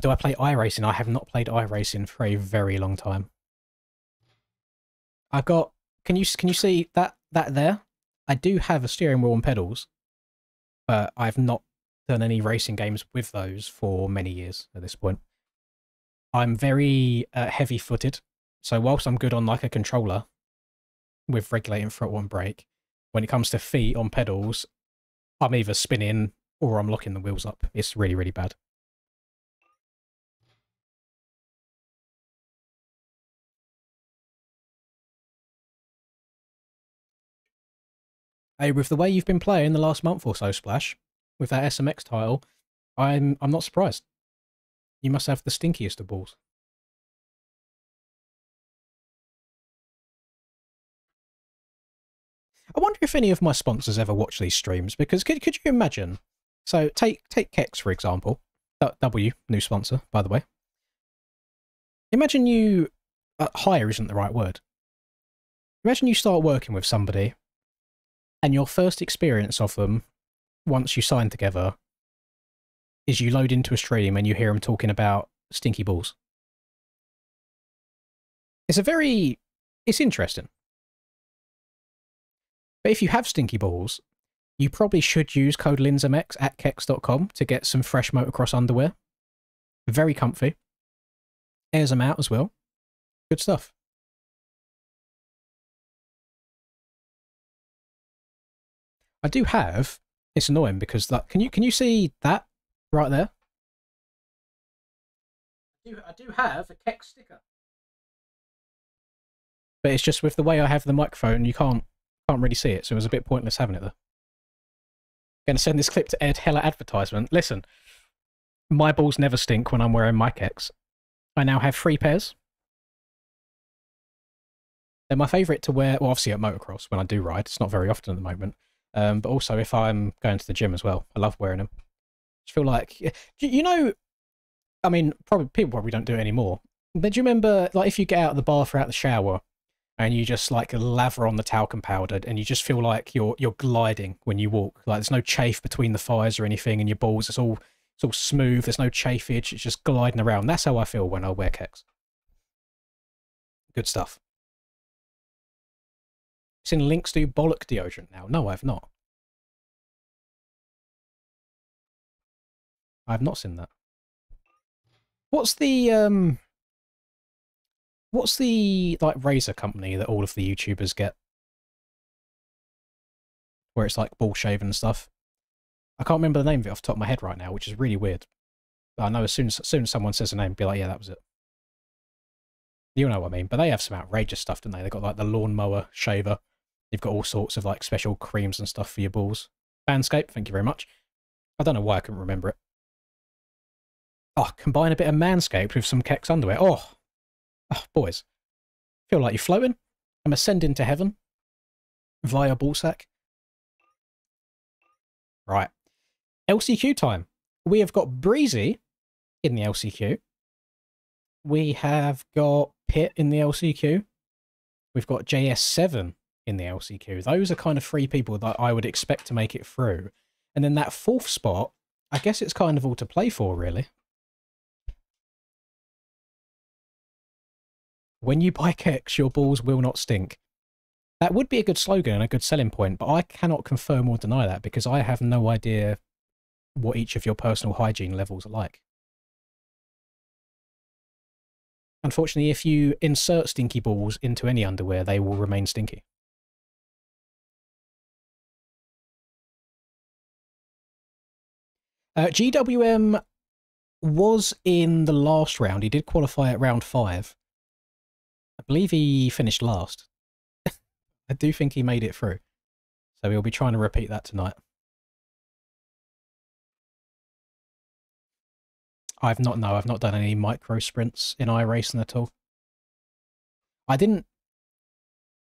Do I play iRacing? I have not played iRacing for a very long time. I've got. Can you see that there? I do have a steering wheel and pedals, but I've not done any racing games with those for many years at this point. I'm very heavy-footed, so whilst I'm good on like a controller with regulating throttle and brake, when it comes to feet on pedals, I'm either spinning or I'm locking the wheels up. It's really, really bad. Hey, with the way you've been playing the last month or so, Splash, with that SMX title, I'm not surprised. You must have the stinkiest of balls. I wonder if any of my sponsors ever watch these streams, because could you imagine? So take Kex, for example. W, new sponsor, by the way. Imagine you... hire isn't the right word. Imagine you start working with somebody, and your first experience of them, once you sign together, is you load into a stream and you hear them talking about stinky balls. It's interesting. But if you have stinky balls, you probably should use code LinzMX at kex.com to get some fresh motocross underwear. Very comfy. Airs them out as well. Good stuff. I do have... It's annoying because that... Can you see that right there? I do have a Kex sticker. But it's just with the way I have the microphone, you can't really see it, so it was a bit pointless having it there. Gonna send this clip to Ed Heller advertisement. Listen, my balls never stink when I'm wearing my Kex. I now have 3 pairs. They're my favourite to wear, well, obviously at motocross when I do ride. It's not very often at the moment. But also if I'm going to the gym as well. I love wearing them. I just feel like, you know, I mean, people probably don't do it anymore. But do you remember, like, if you get out of the bath or out of the shower and you just like lather on the talcum powder and you just feel like you're gliding when you walk, like there's no chafe between the thighs or anything, and your balls, it's all smooth, there's no chafage, it's just gliding around. That's how I feel when I wear Kex. Good stuff. It's in Link's do bollock deodorant now. No, I've not. I've not seen that. What's the What's the, like, razor company that all of the YouTubers get? Where it's, like, ball shaving and stuff. I can't remember the name of it off the top of my head right now, which is really weird. But I know as soon as someone says a name, be like, yeah, that was it. You know what I mean? But they have some outrageous stuff, don't they? They've got, like, the lawnmower shaver. You've got all sorts of, like, special creams and stuff for your balls. Manscaped, thank you very much. I don't know why I couldn't remember it. Oh, combine a bit of Manscaped with some Kex underwear. Oh, boys. Feel like you're floating. I'm ascending to heaven via ballsack. Right. LCQ time. We have got Breezy in the LCQ. We have got Pitt in the LCQ. We've got JS7 in the LCQ. Those are kind of 3 people that I would expect to make it through. And then that 4th spot, I guess it's kind of all to play for, really. When you buy Kex, your balls will not stink. That would be a good slogan and a good selling point, but I cannot confirm or deny that because I have no idea what each of your personal hygiene levels are like. Unfortunately, if you insert stinky balls into any underwear, they will remain stinky. GWM was in the last round. He did qualify at round 5. I believe he finished last. I do think he made it through. So we'll be trying to repeat that tonight. I've not done any micro sprints in iRacing at all. I don't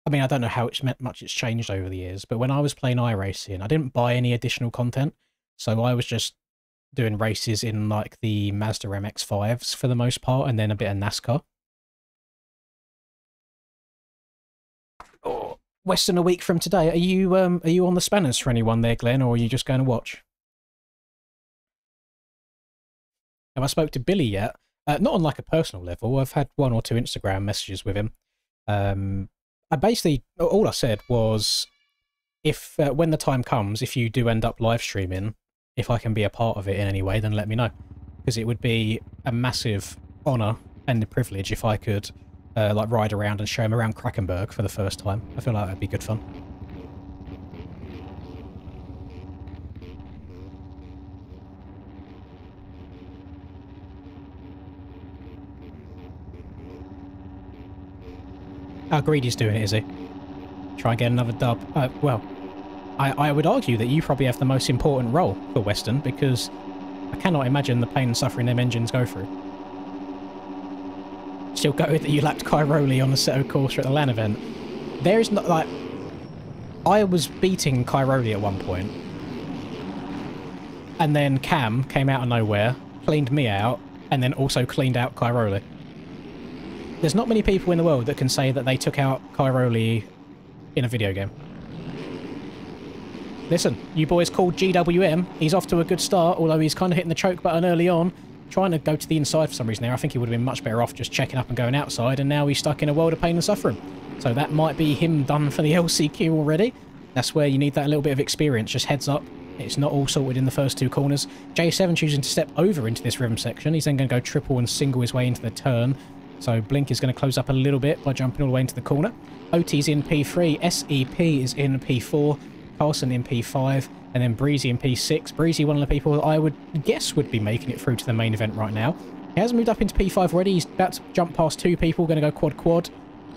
know how much it's changed over the years, but when I was playing iRacing, I didn't buy any additional content. So I was just doing races in like the Mazda MX-5s for the most part, and then a bit of NASCAR. Oh, Western a week from today. Are you on the spanners for anyone there, Glenn, or are you just going to watch? Have I spoke to Billy yet? Not on like a personal level. I've had 1 or 2 Instagram messages with him. I basically, all I said was, if when the time comes, if you do end up live streaming, if I can be a part of it in any way, then let me know. Because it would be a massive honour and a privilege if I could like ride around and show him around Krakenberg for the first time. I feel like that'd be good fun. How Greedy's doing it, is he? Try and get another dub. Well, I would argue that you probably have the most important role for Western, because I cannot imagine the pain and suffering them engines go through. Still gutted that you lapped Cairoli on the Seto course at the LAN event. There is not, like... I was beating Cairoli at one point, and then Cam came out of nowhere, cleaned me out, and then also cleaned out Cairoli. There's not many people in the world that can say that they took out Cairoli in a video game. Listen, you boys called GWM. He's off to a good start, although he's kind of hitting the choke button early on. Trying to go to the inside for some reason there. I think he would have been much better off just checking up and going outside, and now he's stuck in a world of pain and suffering. So that might be him done for the LCQ already. That's where you need that little bit of experience. Just heads up, it's not all sorted in the first 2 corners. J7 choosing to step over into this rhythm section. He's then going to go triple and single his way into the turn. So Blink is going to close up a little bit by jumping all the way into the corner. OT's in P3, SEP is in P4, Carlson in P5, and then Breezy in P6. Breezy, one of the people that I would guess would be making it through to the main event right now. He has moved up into P5 already. He's about to jump past 2 people, going to go quad-quad.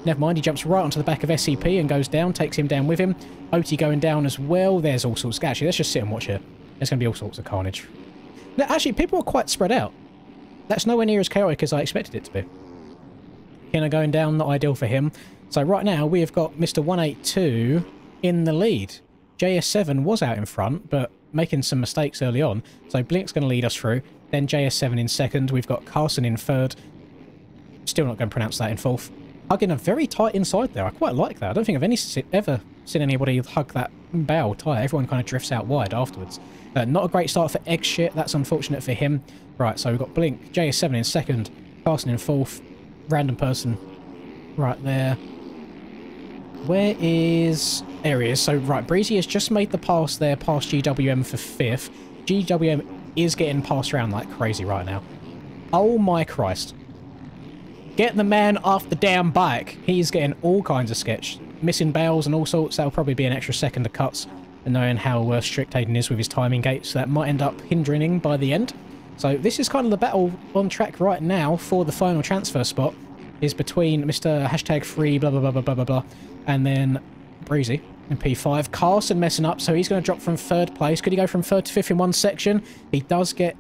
Never mind, he jumps right onto the back of SEP and goes down, takes him down with him. OT going down as well. There's all sorts. Actually, let's just sit and watch here. There's going to be all sorts of carnage. Now, actually, people are quite spread out. That's nowhere near as chaotic as I expected it to be. Kinner going down, not ideal for him. So right now, we have got Mr. 182 in the lead. JS7 was out in front, but making some mistakes early on. So Blink's going to lead us through. Then JS7 in second. We've got Carson in third. Still not going to pronounce that in fourth. Hugging a very tight inside there. I quite like that. I don't think I've ever seen anybody hug that bow tight. Everyone kind of drifts out wide afterwards. Not a great start for Egg Shit. That's unfortunate for him. Right, so we've got Blink, JS7 in second, Carson in fourth. Random person right there. Where is... There he is. So, right, Breezy has just made the pass there past GWM for 5th. GWM is getting passed around like crazy right now. Oh my Christ. Get the man off the damn bike. He's getting all kinds of sketch. Missing bails and all sorts. That'll probably be an extra second of cuts. And knowing how strict Hayden is with his timing gates, that might end up hindering him by the end. So this is kind of the battle on track right now for the final transfer spot. Is between Mr. #free blah blah blah blah blah blah blah and then Breezy in P5. Carson messing up, so he's going to drop from 3rd place. Could he go from 3rd to 5th in one section? He does get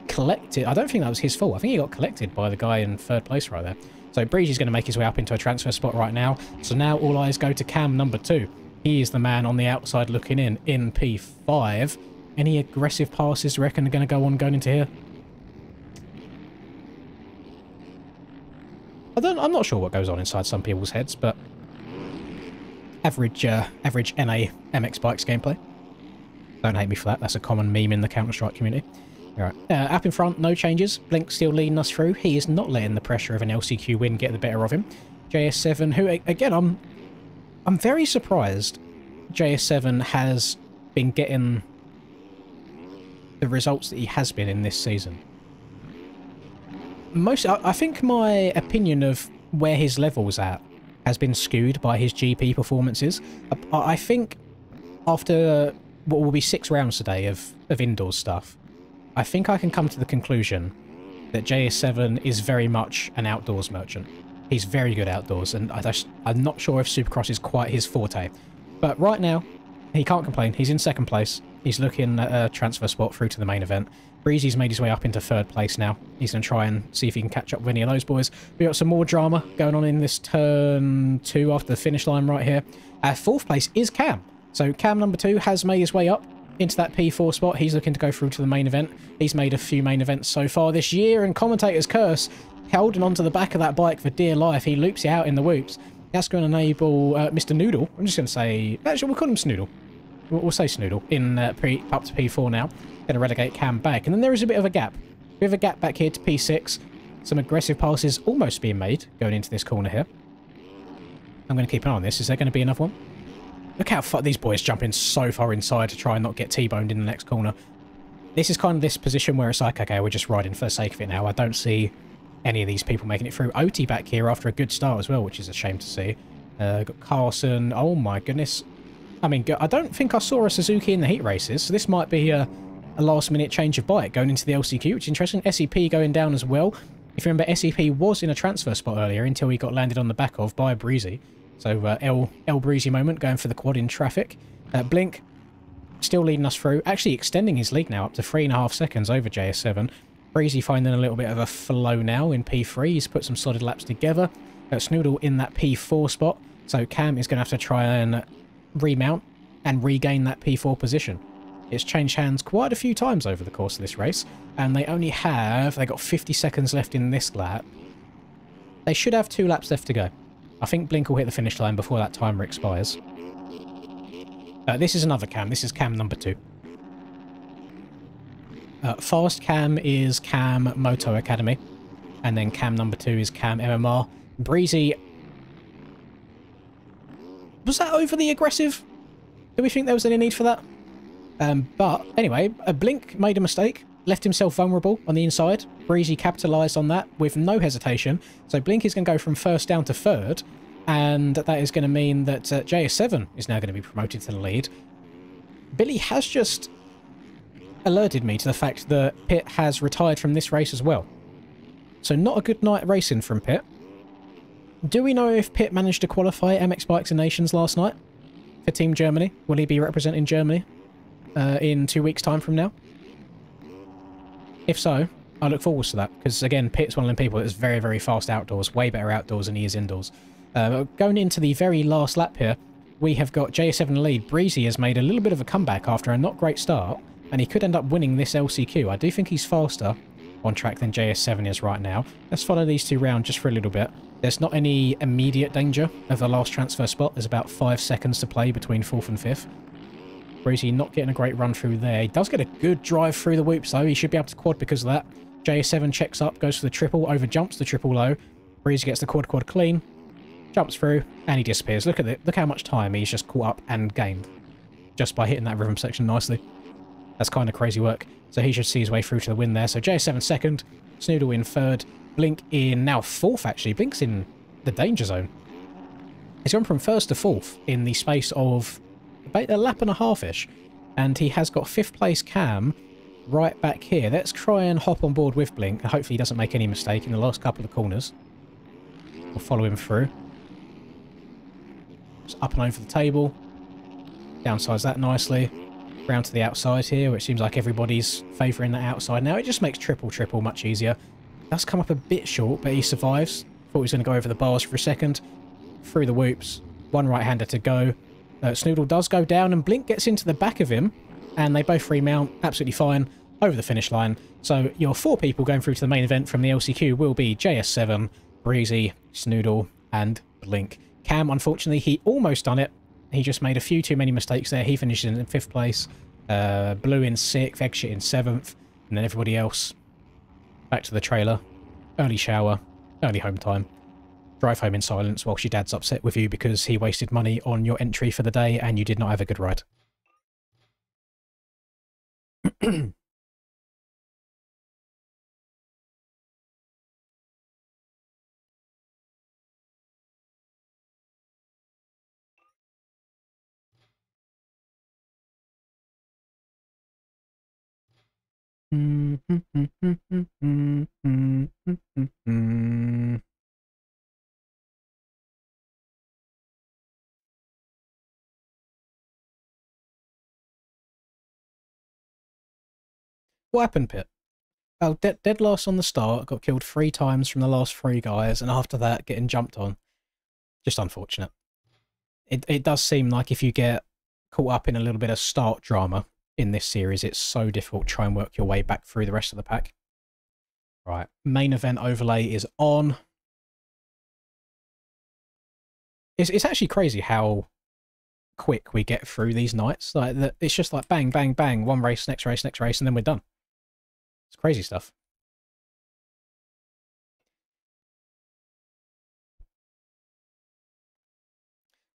collected. I don't think that was his fault. I think he got collected by the guy in 3rd place right there. So Breezy's going to make his way up into a transfer spot right now. So now all eyes go to cam number 2. He is the man on the outside looking in P5. Any aggressive passes, do you reckon, are going to go on going into here? I'm not sure what goes on inside some people's heads, but average NA MX Bikes gameplay. Don't hate me for that. That's a common meme in the Counter-Strike community. All right. Up in front, no changes. Blink still leading us through. He is not letting the pressure of an LCQ win get the better of him. JS7, who, again, I'm very surprised JS7 has been getting the results that he has been in this season. I think my opinion of where his level's at has been skewed by his GP performances. I think after what will be 6 rounds today of indoors stuff, I think I can come to the conclusion that JS7 is very much an outdoors merchant. He's very good outdoors, and I'm not sure if Supercross is quite his forte. But right now, he can't complain. He's in 2nd place. He's looking at a transfer spot through to the main event. Breezy's made his way up into 3rd place now. He's going to try and see if he can catch up with any of those boys. We got some more drama going on in this turn 2 after the finish line right here. 4th place is Cam. So Cam number 2 has made his way up into that P4 spot. He's looking to go through to the main event. He's made a few main events so far this year, and commentator's curse, holding onto the back of that bike for dear life. He loops it out in the whoops. That's going to enable Mr. Noodle. I'm just going to say... Actually, we'll call him Snoodle. We'll say Snoodle in up to P4 now. Going to relegate Cam back. And then there is a bit of a gap. We have a gap back here to P6. Some aggressive passes almost being made going into this corner here. I'm going to keep an eye on this. Is there going to be another one? Look how far these boys jump in so far inside to try and not get T-boned in the next corner. This is kind of this position where it's like, okay, we're just riding for the sake of it now. I don't see any of these people making it through. Oti back here after a good start as well, which is a shame to see. Got Carson. Oh my goodness. I mean, I don't think I saw a Suzuki in the heat races, so this might be a last-minute change of bike going into the LCQ, which is interesting. SEP going down as well. If you remember, SEP was in a transfer spot earlier until he got landed on the back of by Breezy. So L Breezy moment going for the quad in traffic. Blink still leading us through, actually extending his lead now up to 3.5 seconds over JS7. Breezy finding a little bit of a flow now in P3. He's put some solid laps together. Snoodle in that P4 spot. So Cam is going to have to try and remount and regain that P4 position. It's changed hands quite a few times over the course of this race, and they got 50 seconds left in this lap. They should have 2 laps left to go. I think Blink will hit the finish line before that timer expires. This is another Cam. This is Cam number 2. Fast Cam is Cam Moto Academy, and then Cam number 2 is Cam MMR. Breezy... Was that overly aggressive? Do we think there was any need for that? But anyway, Blink made a mistake, left himself vulnerable on the inside. Breezy capitalised on that with no hesitation. So Blink is going to go from 1st down to 3rd, and that is going to mean that JS7 is now going to be promoted to the lead. Billy has just alerted me to the fact that Pitt has retired from this race as well. So not a good night racing from Pitt. Do we know if Pitt managed to qualify MX Bikes and Nations last night for Team Germany? Will he be representing Germany in 2 weeks' time from now? If so, I look forward to that, because again, Pitt's one of them people that's very, very fast outdoors, way better outdoors than he is indoors. Going into the very last lap here, we have got JS7 lead. Breezy has made a little bit of a comeback after a not great start, and he could end up winning this LCQ. I do think he's faster on track than JS7 is right now. Let's follow these 2 round just for a little bit. There's not any immediate danger of the last transfer spot. There's about 5 seconds to play between 4th and 5th. Breezy not getting a great run through there. He does get a good drive through the whoops though. He should be able to quad because of that. JS7 checks up, goes for the triple, over jumps the triple low. Breezy gets the quad clean, jumps through, and he disappears. Look at it. Look how much time he's just caught up and gained just by hitting that rhythm section nicely. That's kind of crazy work. So he should see his way through to the win there. So JS7 2nd, Snoodle in 3rd, Blink in now 4th, actually. Blink's in the danger zone. He's gone from 1st to 4th in the space of about a lap and a half-ish. And he has got 5th place Cam right back here. Let's try and hop on board with Blink. Hopefully he doesn't make any mistake in the last couple of corners. We'll follow him through. Just up and over the table. Downsize that nicely. Round to the outside here, which seems like everybody's favouring that outside now. It just makes triple much easier. Does come up a bit short, but he survives. Thought he was going to go over the bars for a second. Through the whoops. One right-hander to go. Snoodle does go down, and Blink gets into the back of him. And they both remount absolutely fine over the finish line. So your 4 people going through to the main event from the LCQ will be JS7, Breezy, Snoodle, and Blink. Cam, unfortunately, he almost done it. He just made a few too many mistakes there. He finished in 5th place. Blue in 6th, Eggshit in 7th. And then everybody else back to the trailer. Early shower, early home time. Drive home in silence whilst your dad's upset with you because he wasted money on your entry for the day and you did not have a good ride. What happened, Pit? Oh, dead last on the start, got killed 3 times from the last 3 guys, and after that getting jumped on. Just unfortunate. It does seem like if you get caught up in a little bit of start drama in this series, it's so difficult to try and work your way back through the rest of the pack. Right, main event overlay is on. It's actually crazy how quick we get through these nights. Like it's just like bang, bang, bang, one race, next race, and then we're done. It's crazy stuff.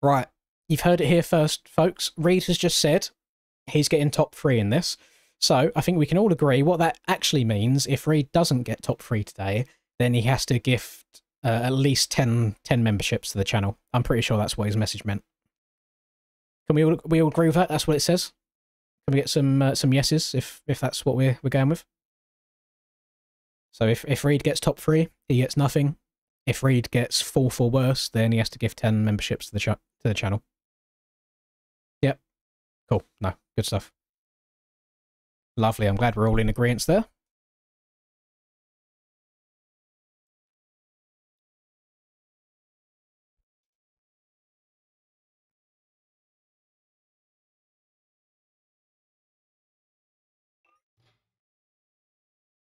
Right, you've heard it here first, folks. Reed has just said he's getting top 3 in this. So I think we can all agree what that actually means. If Reed doesn't get top 3 today, then he has to gift at least 10 memberships to the channel. I'm pretty sure that's what his message meant. Can we all agree with that? That's what it says. Can we get some yeses if that's what we're going with? So if Reed gets top 3, he gets nothing. If Reed gets 4th or worse, then he has to give 10 memberships to the channel. Yep. Cool. No, good stuff. Lovely. I'm glad we're all in agreement there.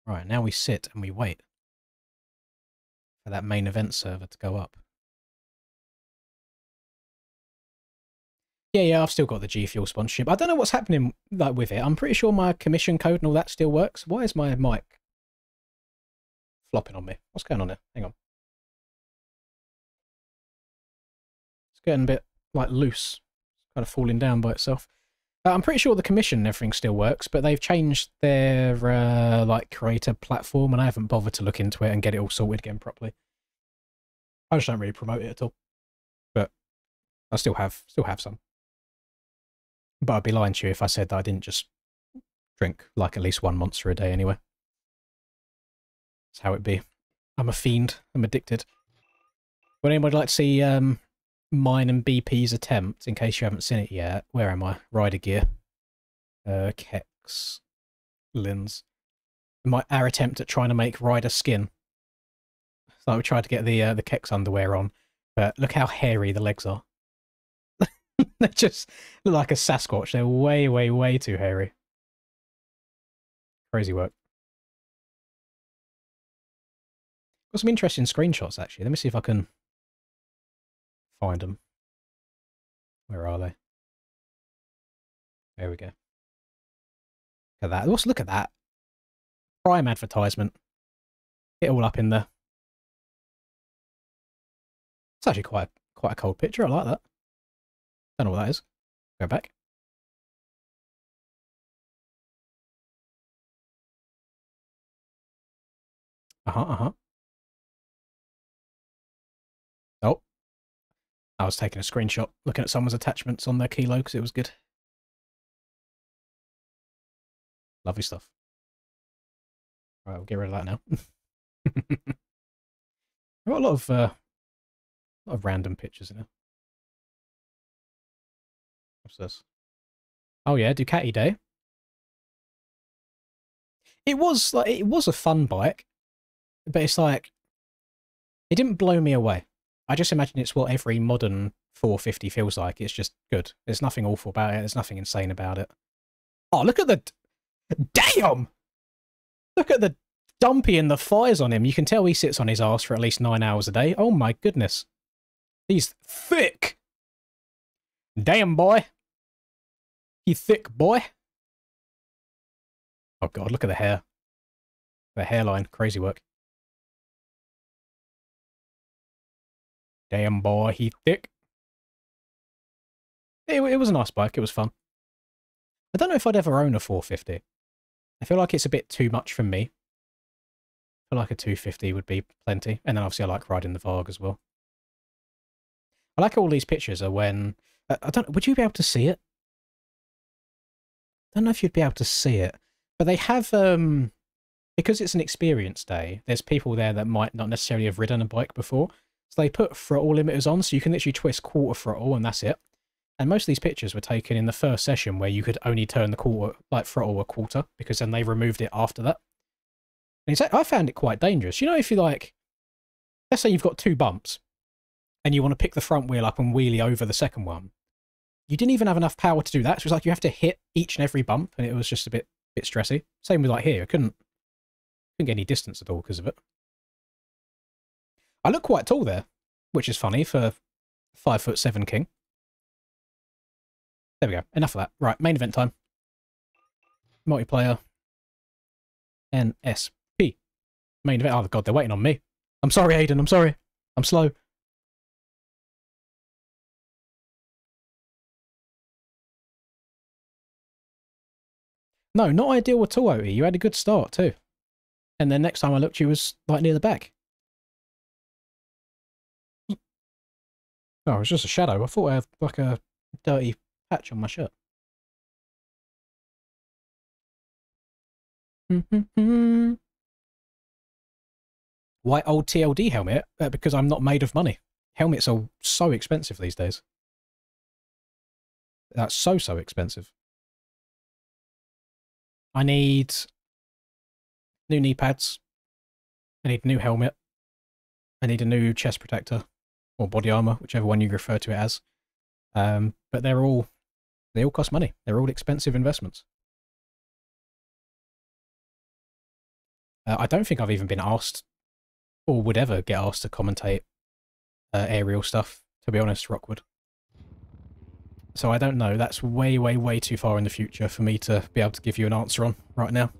Right, now we sit and we wait for that main event server to go up. Yeah, I've still got the G Fuel sponsorship. I don't know what's happening with it. I'm pretty sure my commission code and all that still works. Why is my mic flopping on me? What's going on there? Hang on. It's getting a bit, like, loose. It's kind of falling down by itself. I'm pretty sure the commission and everything still works, but they've changed their, like, creator platform, and I haven't bothered to look into it and get it all sorted again properly. I just don't really promote it at all. But I still have some. But I'd be lying to you if I said that I didn't just drink, like, at least 1 Monster a day anyway. That's how it be. I'm a fiend. I'm addicted. Would anybody like to see mine and BP's attempt, in case you haven't seen it yet? Where am I? Rider gear. Kex. Lins. Our attempt at trying to make Rider skin. So we tried to get the Kex underwear on, but look how hairy the legs are. They just look like a Sasquatch. They're way, way, way too hairy. Crazy work. Got some interesting screenshots, actually. Let me see if I can find them. Where are they? There we go. Look at that. Also, look at that. Prime advertisement. Get it all up in there. It's actually quite a cold picture. I like that. Don't know what that is. Go back. Uh-huh. I was taking a screenshot, looking at someone's attachments on their kilo because it was good. Lovely stuff. Right, we'll get rid of that now. I've got a lot of random pictures in here. What's this? Oh yeah, Ducati Day. It was a fun bike, but it's like it didn't blow me away. I just imagine it's what every modern 450 feels like. It's just good. There's nothing awful about it. There's nothing insane about it. Oh, look at the damn! Look at the dumpy and the thighs on him. You can tell he sits on his ass for at least 9 hours a day. Oh my goodness. He's thick. Damn, boy. You thick, boy. Oh god, look at the hair. The hairline. Crazy work. Damn, boy. He thick. It was a nice bike. It was fun. I don't know if I'd ever own a 450. I feel like it's a bit too much for me. I feel like a 250 would be plenty. And then obviously I like riding the Varg as well. I like all these pictures are when... I don't... Would you be able to see it? I don't know if you'd be able to see it. But they have... because it's an experience day, there's people there that might not necessarily have ridden a bike before. So they put throttle limiters on, so you can literally twist quarter throttle and that's it. And most of these pictures were taken in the first session where you could only turn the quarter, like throttle a quarter, because then they removed it after that. And I found it quite dangerous. You know, if you like, let's say you've got 2 bumps and you want to pick the front wheel up and wheelie over the second one. You didn't even have enough power to do that. So it was like you have to hit each and every bump, and it was just a bit stressy. Same with like here. I couldn't get any distance at all because of it. I look quite tall there, which is funny for 5'7" king. There we go. Enough of that. Right, main event time. Multiplayer. NSP. Main event. Oh, God, they're waiting on me. I'm sorry, Aiden. I'm sorry. I'm slow. No, not ideal at all, Oti. You had a good start, too. And then next time I looked, you was, like, near the back. Oh, it was just a shadow. I thought I had, like, a dirty patch on my shirt. White old TLD helmet? Because I'm not made of money. Helmets are so expensive these days. That's so expensive. I need new knee pads. I need a new helmet. I need a new chest protector. Or body armor, whichever one you refer to it as. But they all cost money. They're all expensive investments. I don't think I've even been asked, or would ever get asked to commentate aerial stuff, to be honest, Rockwood. So I don't know. That's way, way, way too far in the future for me to be able to give you an answer on right now.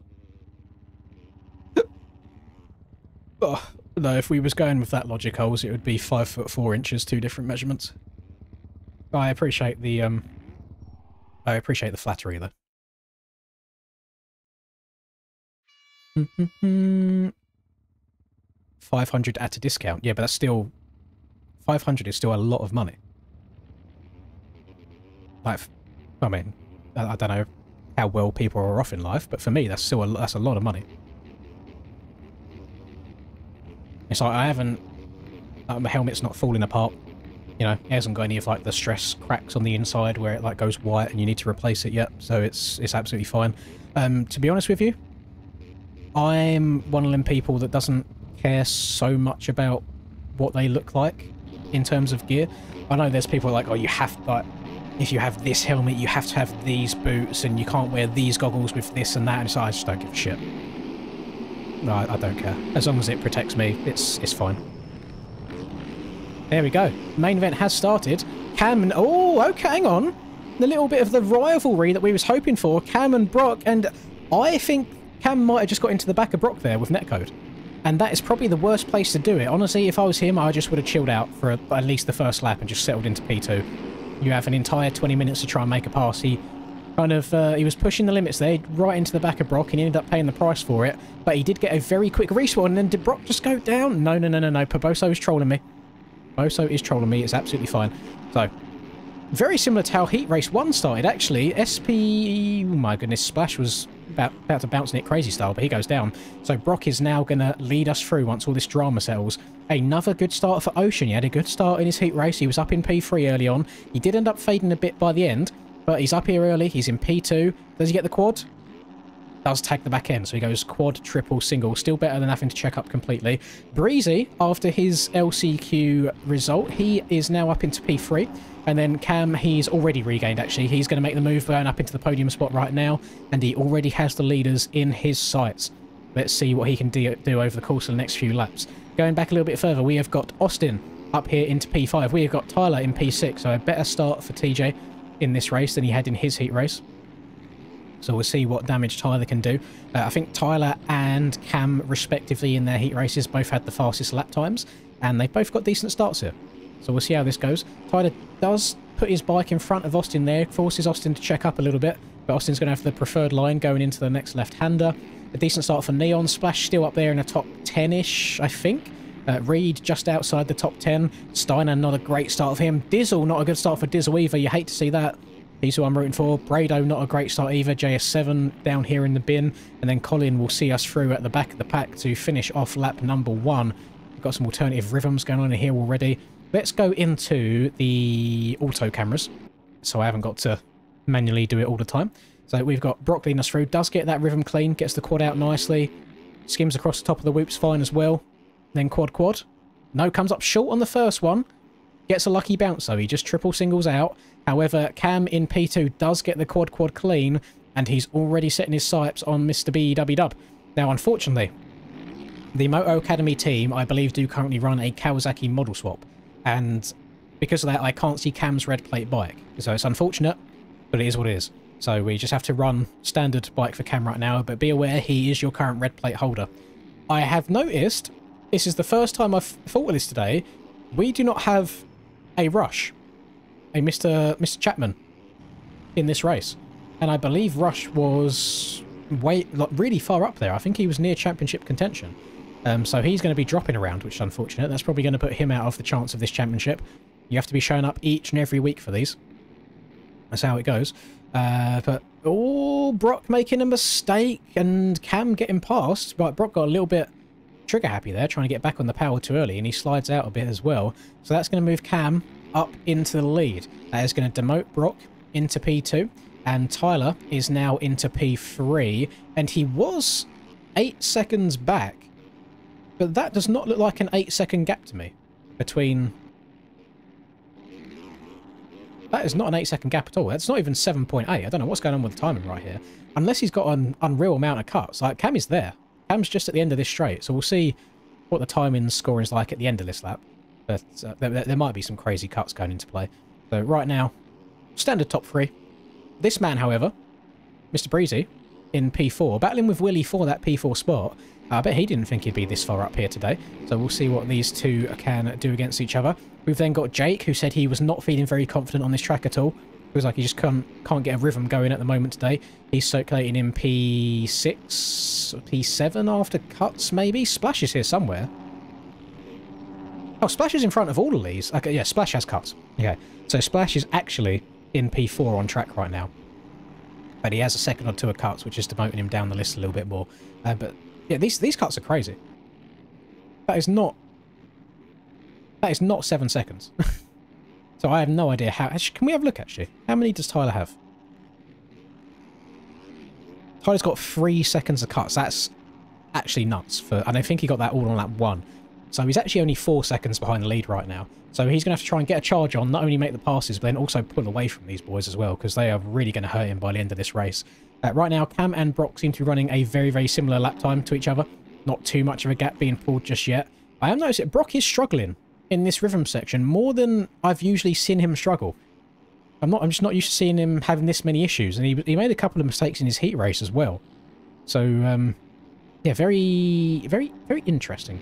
Oh, no, if we was going with that logic, holes, it would be 5'4" inches, 2 different measurements. I appreciate the flattery though. 500 at a discount. Yeah, but that's still 500 is still a lot of money. Like, I mean, I don't know how well people are off in life, but for me, that's still that's a lot of money. It's like I haven't, my helmet's not falling apart. You know, it hasn't got any of like the stress cracks on the inside where it like goes white and you need to replace it yet. So it's absolutely fine. To be honest with you, I'm one of them people that doesn't care so much about what they look like in terms of gear. I know there's people like, oh, you have, like, if you have this helmet, you have to have these boots and you can't wear these goggles with this and that. And so I just don't give a shit. No, I don't care. As long as it protects me, it's fine. There we go. Main event has started. Cam and... Oh, okay, hang on. The little bit of the rivalry that we was hoping for. Cam and Brock. And I think Cam might have just got into the back of Brock there with netcode. And that is probably the worst place to do it. Honestly, if I was him, I just would have chilled out for at least the first lap and just settled into P2. You have an entire 20 minutes to try and make a pass. He kind of... he was pushing the limits there, right into the back of Brock, and he ended up paying the price for it. But he did get a very quick respawn, and then did Brock just go down? No. Paboso was trolling me. Moso is trolling me. It's absolutely fine. So, very similar to how Heat Race 1 started, actually. SP... Oh my goodness, Splash was about to bounce in it crazy style, but he goes down. So Brock is now going to lead us through once all this drama settles. Another good start for Ocean. He had a good start in his Heat Race. He was up in P3 early on. He did end up fading a bit by the end, but he's up here early. He's in P2. Does he get the quad? Does tag the back end, so he goes quad, triple, single. Still better than having to check up completely. Breezy, after his LCQ result, he is now up into P3. And then Cam, he's already regained, actually. He's going to make the move going up into the podium spot right now, and he already has the leaders in his sights. Let's see what he can do over the course of the next few laps. Going back a little bit further, we have got Austin up here into P5. We have got Tyler in P6, so a better start for TJ in this race than he had in his heat race. So we'll see what damage Tyler can do. I think Tyler and Cam, respectively, in their heat races, both had the fastest lap times, and they've both got decent starts here. So we'll see how this goes. Tyler does put his bike in front of Austin there, forces Austin to check up a little bit, but Austin's going to have the preferred line going into the next left-hander. A decent start for Neon. Splash still up there in the top 10-ish, I think. Reed just outside the top 10. Steiner, not a great start for him. Dizzle, not a good start for Dizzle either. You hate to see that. He's who I'm rooting for. Brado, not a great start either. JS7 down here in the bin. And then Colin will see us through at the back of the pack to finish off lap number 1. We've got some alternative rhythms going on in here already. Let's go into the auto cameras, so I haven't got to manually do it all the time. So we've got Brock leading us through. Does get that rhythm clean. Gets the quad out nicely. Skims across the top of the whoops fine as well. Then quad. No, comes up short on the first one. Gets a lucky bounce, though. He just triple singles out. However, Cam in P2 does get the quad clean, and he's already setting his sights on Mr. BW. Now, unfortunately, the Moto Academy team, I believe, do currently run a Kawasaki model swap. And because of that, I can't see Cam's red plate bike. So it's unfortunate, but it is what it is. So we just have to run standard bike for Cam right now, but be aware he is your current red plate holder. I have noticed, this is the first time I've thought of this today, we do not have a Rush, a Mr. Chapman in this race. And I believe Rush was really far up there. I think he was near championship contention. So he's going to be dropping around, which is unfortunate. That's probably going to put him out of the chance of this championship. You have to be showing up each and every week for these. That's how it goes. But, oh, Brock making a mistake and Cam getting past. Right, Brock got a little bit trigger happy there, trying to get back on the power too early, and he slides out a bit as well. So that's going to move Cam up into the lead. That is going to demote Brock into P2, and Tyler is now into P3, and he was 8 seconds back. But that does not look like an 8-second gap to me between... That is not an 8-second gap at all. That's not even 7.8. I don't know what's going on with the timing right here. Unless he's got an unreal amount of cuts. Like, Cam is there. Cam's just at the end of this straight. So we'll see what the timing scoring is like at the end of this lap. But there might be some crazy cuts going into play. So right now, standard top 3. This man, however, Mr. Breezy, in P4, battling with Willie for that P4 spot. I bet he didn't think he'd be this far up here today. So we'll see what these two can do against each other. We've then got Jake, who said he was not feeling very confident on this track at all. Feels like he just can't get a rhythm going at the moment today. He's circulating in P6 or P7 after cuts, maybe? Splash is here somewhere. Oh, Splash is in front of all of these. Okay, yeah, Splash has cuts. Okay, so Splash is actually in P4 on track right now. But he has a second or two of cuts, which is demoting him down the list a little bit more. But yeah, these cuts are crazy. That is not 7 seconds. So I have no idea how... Actually, can we have a look, actually? How many does Tyler have? Tyler's got 3 seconds of cuts. That's actually nuts. And I think he got that all on lap 1. So he's actually only 4 seconds behind the lead right now. So he's going to have to try and get a charge on, not only make the passes, but then also pull away from these boys as well, because they are really going to hurt him by the end of this race. Right now, Cam and Brock seem to be running a very, very similar lap time to each other. Not too much of a gap being pulled just yet. I have noticed that Brock is struggling in this rhythm section more than I've usually seen him struggle. I'm just not used to seeing him having this many issues, and he made a couple of mistakes in his heat race as well. So yeah, very, very, very interesting.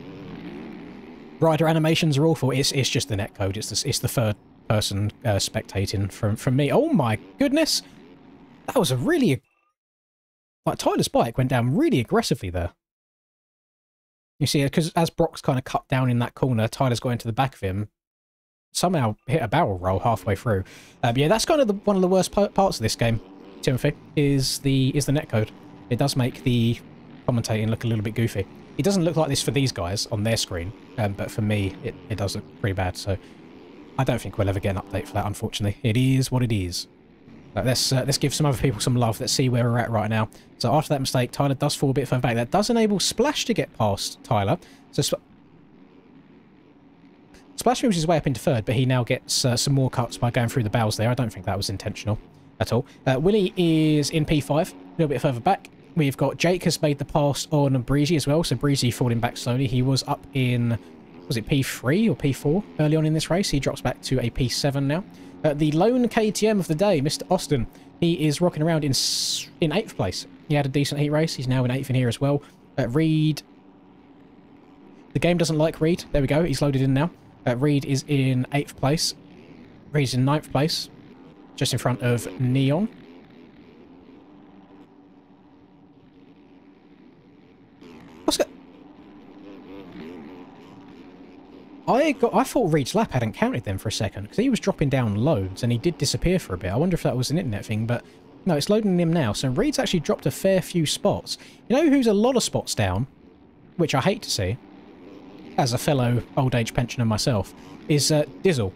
Rider animations are awful. It's just the netcode. It's the third person spectating from me. Oh my goodness, that was a really, like, Tyler's bike went down really aggressively there. You see, because as Brock's kind of cut down in that corner, Tyler's got into the back of him. somehow hit a barrel roll halfway through. Yeah, that's kind of one of the worst parts of this game, Timothy, is the netcode. It does make the commentating look a little bit goofy. It doesn't look like this for these guys on their screen, but for me, it does look pretty bad. So I don't think we'll ever get an update for that, unfortunately. It is what it is. Let's give some other people some love. Let's see where we're at right now. So after that mistake, Tyler does fall a bit further back. That does enable Splash to get past Tyler. So Splash moves his way up into third, but he now gets some more cuts by going through the bows there. I don't think that was intentional at all. Willie is in P5, a little bit further back. We've got Jake has made the pass on Breezy as well, so Breezy falling back slowly. He was up in, was it P3 or P4 early on in this race? He drops back to a P7 now. The lone KTM of the day, Mr. Austin, he is rocking around in 8th place. He had a decent heat race. He's now in 8th in here as well. Reed, the game doesn't like Reed. There we go. He's loaded in now. Reed is in 8th place. Reed's in 9th place, just in front of Neon. What's good? I thought Reed's lap hadn't counted then for a second, because he was dropping down loads and he did disappear for a bit. I wonder if that was an internet thing, but no, it's loading him now. So Reed's actually dropped a fair few spots. You know who's a lot of spots down, which I hate to see, as a fellow old age pensioner myself, is Dizzle.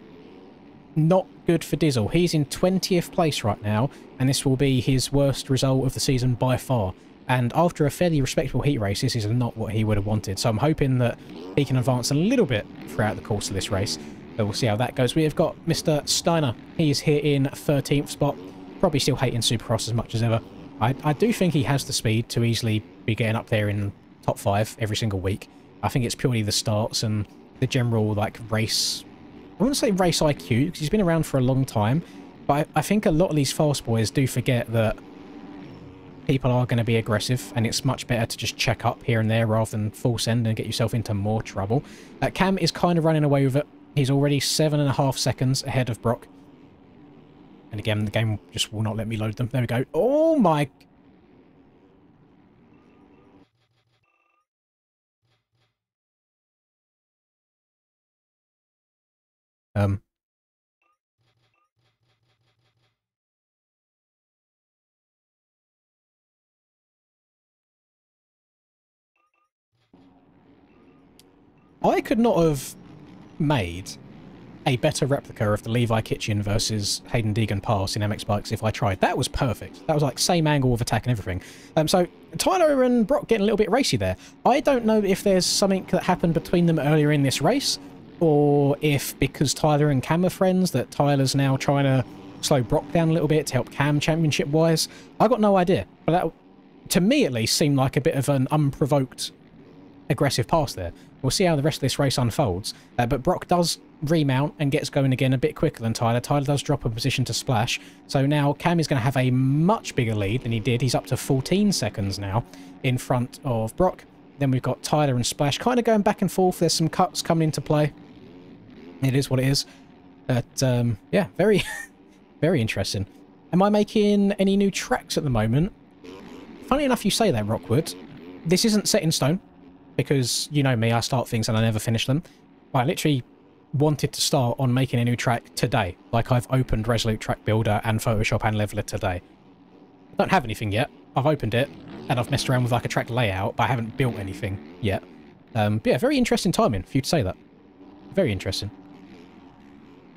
Not good for Dizzle. He's in 20th place right now, and this will be his worst result of the season by far. And after a fairly respectable heat race, this is not what he would have wanted. So I'm hoping that he can advance a little bit throughout the course of this race. But we'll see how that goes. We have got Mr. Steiner. He is here in 13th spot. Probably still hating Supercross as much as ever. I do think he has the speed to easily be getting up there in top 5 every single week. I think it's purely the starts and the general, like, race... I wouldn't say race IQ, because he's been around for a long time. But I think a lot of these fast boys do forget that people are going to be aggressive, and it's much better to just check up here and there rather than full send and get yourself into more trouble. Cam is kind of running away with it. He's already 7.5 seconds ahead of Brock. And again, the game just will not let me load them. There we go. Oh my... I could not have made a better replica of the Levi Kitchen versus Hayden Deegan pass in MX Bikes if I tried. That was perfect. That was like same angle of attack and everything. So Tyler and Brock getting a little bit racy there. I don't know if there's something that happened between them earlier in this race, or if because Tyler and Cam are friends that Tyler's now trying to slow Brock down a little bit to help Cam championship-wise. I got no idea. But that, to me at least, seemed like a bit of an unprovoked aggressive pass there. We'll see how the rest of this race unfolds. But Brock does remount and gets going again a bit quicker than Tyler. Tyler does drop a position to Splash. So now Cam is going to have a much bigger lead than he did. He's up to 14 seconds now in front of Brock. Then we've got Tyler and Splash kind of going back and forth. There's some cuts coming into play. It is what it is. But, yeah, very, very interesting. Am I making any new tracks at the moment? Funny enough you say that, Rockwood. This isn't set in stone, because you know me, I start things and I never finish them. I literally wanted to start on making a new track today. Like, I've opened Resolute Track Builder and Photoshop and Leveler today. I don't have anything yet. I've opened it, and I've messed around with like a track layout, but I haven't built anything yet. But yeah, very interesting timing for you to say that. Very interesting.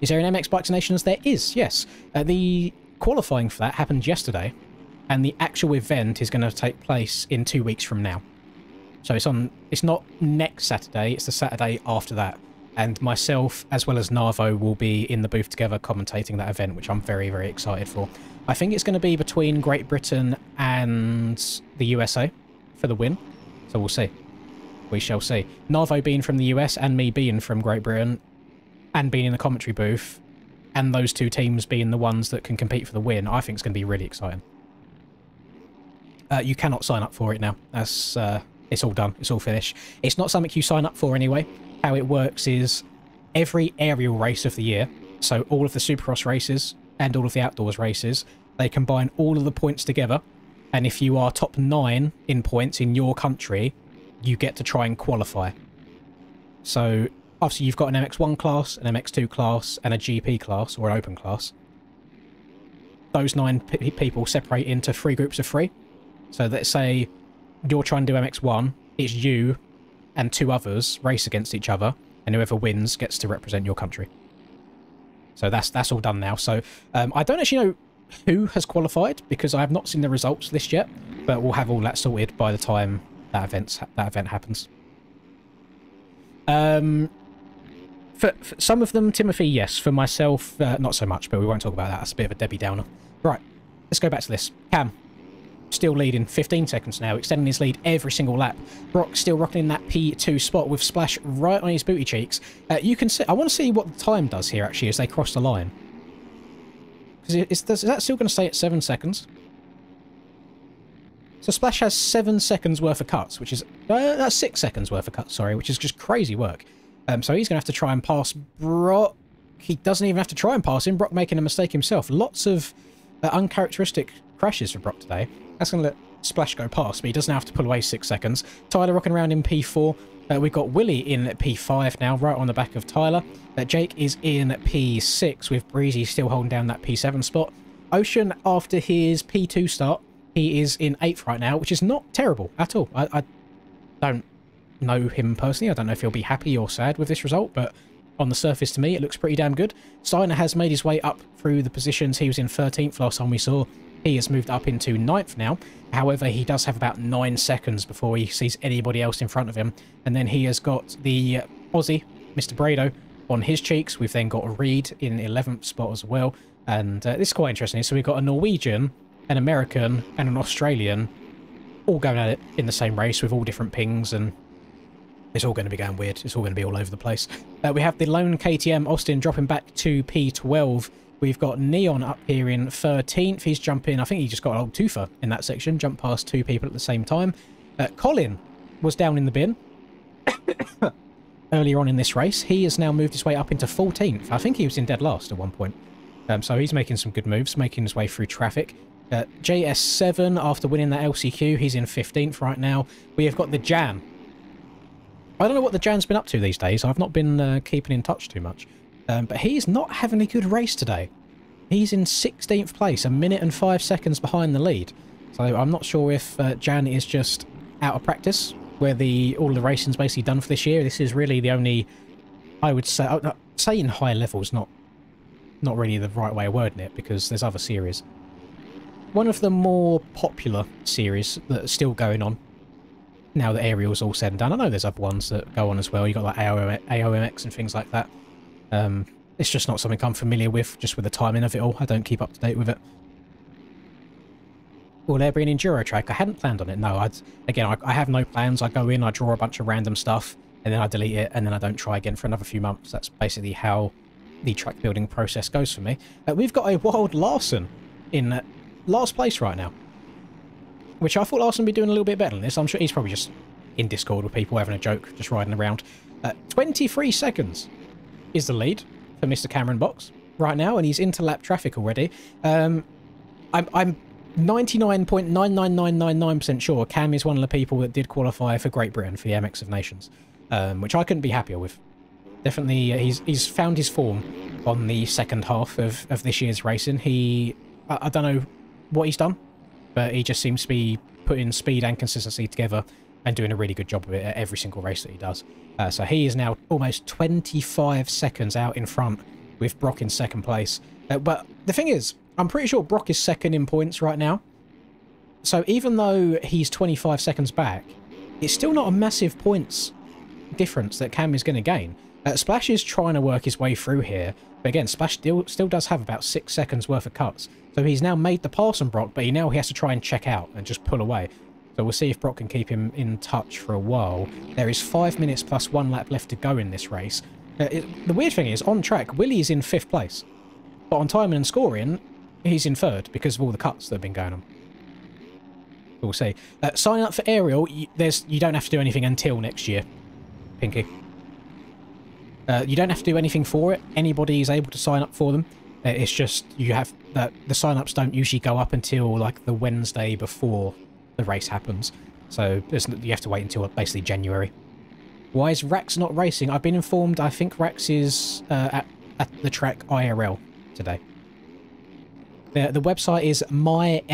Is there an MX Bikes Nations? There is, yes. The qualifying for that happened yesterday, and the actual event is going to take place in 2 weeks from now. So it's not next Saturday, it's the Saturday after that. And myself, as well as Narvo, will be in the booth together commentating that event, which I'm very, very excited for. I think it's going to be between Great Britain and the USA for the win. So we'll see. We shall see. Narvo being from the US and me being from Great Britain and being in the commentary booth, and those two teams being the ones that can compete for the win, I think it's going to be really exciting. You cannot sign up for it now. That's... it's all done. It's all finished. It's not something you sign up for anyway. How it works is every aerial race of the year, so all of the Supercross races and all of the outdoors races, they combine all of the points together, and if you are top 9 in points in your country, you get to try and qualify. So Obviously, you've got an MX1 class, an MX2 class, and a GP class, or an open class. Those 9 people separate into 3 groups of 3. So let's say you're trying to do MX1, it's you and 2 others race against each other, and whoever wins gets to represent your country. So that's all done now. So I don't actually know who has qualified, because I have not seen the results list yet, but we'll have all that sorted by the time that event happens. For some of them, Timothy, yes. For myself, not so much, but we won't talk about that. That's a bit of a Debbie Downer. Right, let's go back to this. Cam, still leading, 15 seconds now, extending his lead every single lap. Brock still rocking in that P2 spot with Splash right on his booty cheeks. You can see, I want to see what the time does here, actually, as they cross the line. Is that still going to stay at 7 seconds? So Splash has 7 seconds worth of cuts, which is... that's 6 seconds worth of cuts, sorry, which is just crazy work. So he's going to have to try and pass Brock. He doesn't even have to try and pass him. Brock making a mistake himself. Lots of uncharacteristic crashes for Brock today. That's going to let Splash go past, but he doesn't have to pull away 6 seconds. Tyler rocking around in P4. We've got Willie in P5 now, right on the back of Tyler. Jake is in P6, with Breezy still holding down that P7 spot. Ocean, after his P2 start, he is in 8th right now, which is not terrible at all. I don't know him personally. I don't know if he'll be happy or sad with this result, but on the surface to me, it looks pretty damn good. Steiner has made his way up through the positions. He was in 13th last time we saw. He has moved up into 9th now. However, he does have about 9 seconds before he sees anybody else in front of him. And then he has got the Aussie, Mr. Brado, on his cheeks. We've then got a Reed in 11th spot as well. And this is quite interesting. So we've got a Norwegian, an American, and an Australian all going at it in the same race with all different pings, and it's all going to be going weird. It's all going to be all over the place. We have the lone KTM, Austin, dropping back to P12. We've got Neon up here in 13th. He's jumping, I think he just got an old twofer in that section, jumped past 2 people at the same time. Colin was down in the bin earlier on in this race. He has now moved his way up into 14th. I think he was in dead last at one point. So he's making some good moves, making his way through traffic. JS7, after winning that LCQ, he's in 15th right now. We have got the Jan. I don't know what the Jan's been up to these days. I've not been keeping in touch too much. But he's not having a good race today. He's in 16th place, 1 minute and 5 seconds behind the lead. So I'm not sure if Jan is just out of practice, where all the racing's basically done for this year. This is really the only, I would say, saying high level is not really the right way of wording it, because there's other series. One of the more popular series that are still going on now that Aerial's all said and done. I know there's other ones that go on as well. You got like AOMX and things like that. It's just not something I'm familiar with, just with the timing of it all. I don't keep up to date with it. Will there be an Enduro track? I hadn't planned on it, no. I have no plans. I go in, I draw a bunch of random stuff, and then I delete it, and then I don't try again for another few months. That's basically how the track building process goes for me. We've got a Wild Larson in last place right now, which I thought Larson would be doing a little bit better than this. I'm sure he's probably just in Discord with people having a joke, just riding around. 23 seconds is the lead for Mr. Cameron Box right now, and he's into lap traffic already. I'm 99.99999% sure Cam is one of the people that did qualify for Great Britain for the MX of Nations, which I couldn't be happier with. Definitely, he's found his form on the second half of this year's racing. I don't know what he's done, but he just seems to be putting speed and consistency together and doing a really good job of it at every single race that he does. So he is now almost 25 seconds out in front, with Brock in second place. But the thing is, I'm pretty sure Brock is second in points right now. So even though he's 25 seconds back, it's still not a massive points difference that Cam is going to gain. Splash is trying to work his way through here, but again, Splash still does have about 6 seconds worth of cuts. So he's now made the pass on Brock, but he has to try and check out and just pull away. So we'll see if Brock can keep him in touch for a while. There is 5 minutes plus 1 lap left to go in this race. The weird thing is, on track, Willie is in 5th place. But on timing and scoring, he's in 3rd because of all the cuts that have been going on. We'll see. Sign up for Aerial. You don't have to do anything until next year, Pinky. You don't have to do anything for it. Anybody is able to sign up for them. It's just the sign-ups don't usually go up until like the Wednesday before the race happens. So you have to wait until basically January. Why is Rax not racing? I've been informed I think Rax is at the track IRL today. The website is mymxb.com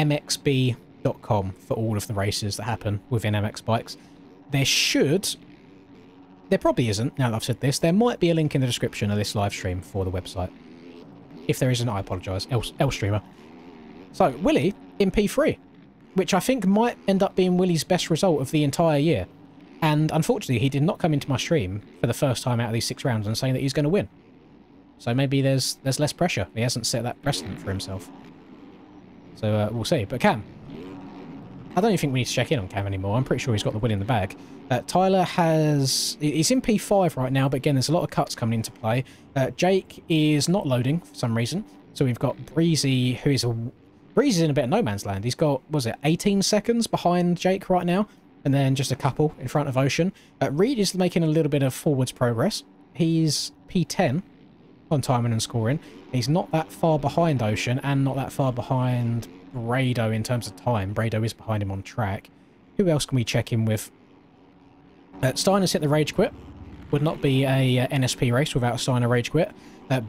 for all of the races that happen within MX Bikes. There probably isn't, now that I've said this. There might be a link in the description of this live stream for the website. If there isn't, I apologise. L streamer. So, Willie in P3, which I think might end up being Willie's best result of the entire year. And unfortunately, he did not come into my stream for the first time out of these 6 rounds and saying that he's going to win. So maybe there's less pressure. He hasn't set that precedent for himself. So we'll see. But Cam, I don't even think we need to check in on Cam anymore. I'm pretty sure he's got the win in the bag. Tyler he's in P5 right now, but again, there's a lot of cuts coming into play. Jake is not loading for some reason. So we've got Breezy, Breezy's in a bit of no man's land. He's got, was it 18 seconds behind Jake right now? And then just a couple in front of Ocean. Reed is making a little bit of forwards progress. He's P10 on timing and scoring. He's not that far behind Ocean and not that far behind Brado in terms of time. Brado is behind him on track. Who else can we check in with? Steiner's hit the rage quit. Would not be a NSP race without a Steiner rage quit.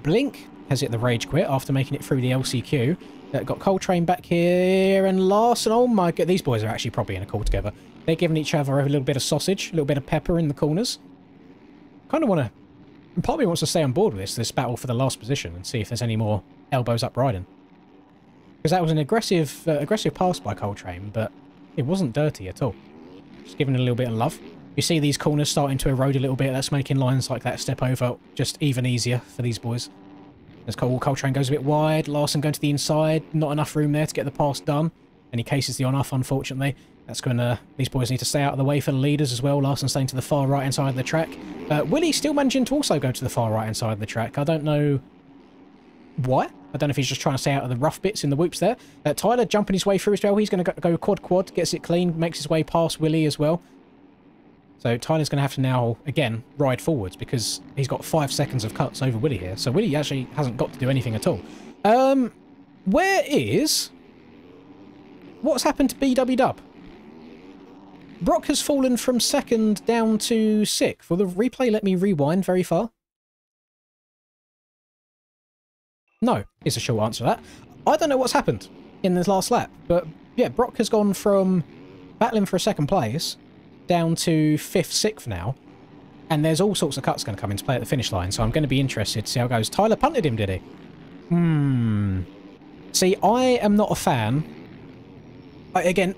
Blink has hit the rage quit after making it through the LCQ. Got Coltrane back here and Larson. Oh my god, these boys are actually probably in a call together. They're giving each other a little bit of sausage, a little bit of pepper in the corners. Kind of want to... Part of me wants to stay on board with this battle for the last position and see if there's any more elbows up riding. Because that was an aggressive pass by Coltrane, but it wasn't dirty at all. Just giving it a little bit of love. You see these corners starting to erode a little bit. That's making lines like that step over just even easier for these boys. As Coltrane goes a bit wide, Larson going to the inside. Not enough room there to get the pass done. And he cases the on-off, unfortunately. That's going to... These boys need to stay out of the way for the leaders as well. Larson staying to the far right-hand side of the track. Willie still managing to also go to the far right-hand side of the track. I don't know why. I don't know if he's just trying to stay out of the rough bits in the whoops there. Tyler jumping his way through as well. He's going to go quad-quad, gets it clean, makes his way past Willie as well. So Tyler's going to have to now, again, ride forwards because he's got 5 seconds of cuts over Willie here. So Willie actually hasn't got to do anything at all. Where is... What's happened to BW Dub? Brock has fallen from 2nd down to 6th. Will the replay let me rewind very far? No, is a short answer to that. I don't know what's happened in this last lap, but yeah, Brock has gone from battling for a 2nd place down to 5th, 6th now, and there's all sorts of cuts going to come into play at the finish line, so I'm going to be interested to see how it goes. Tyler punted him, did he? See, I am not a fan. Again,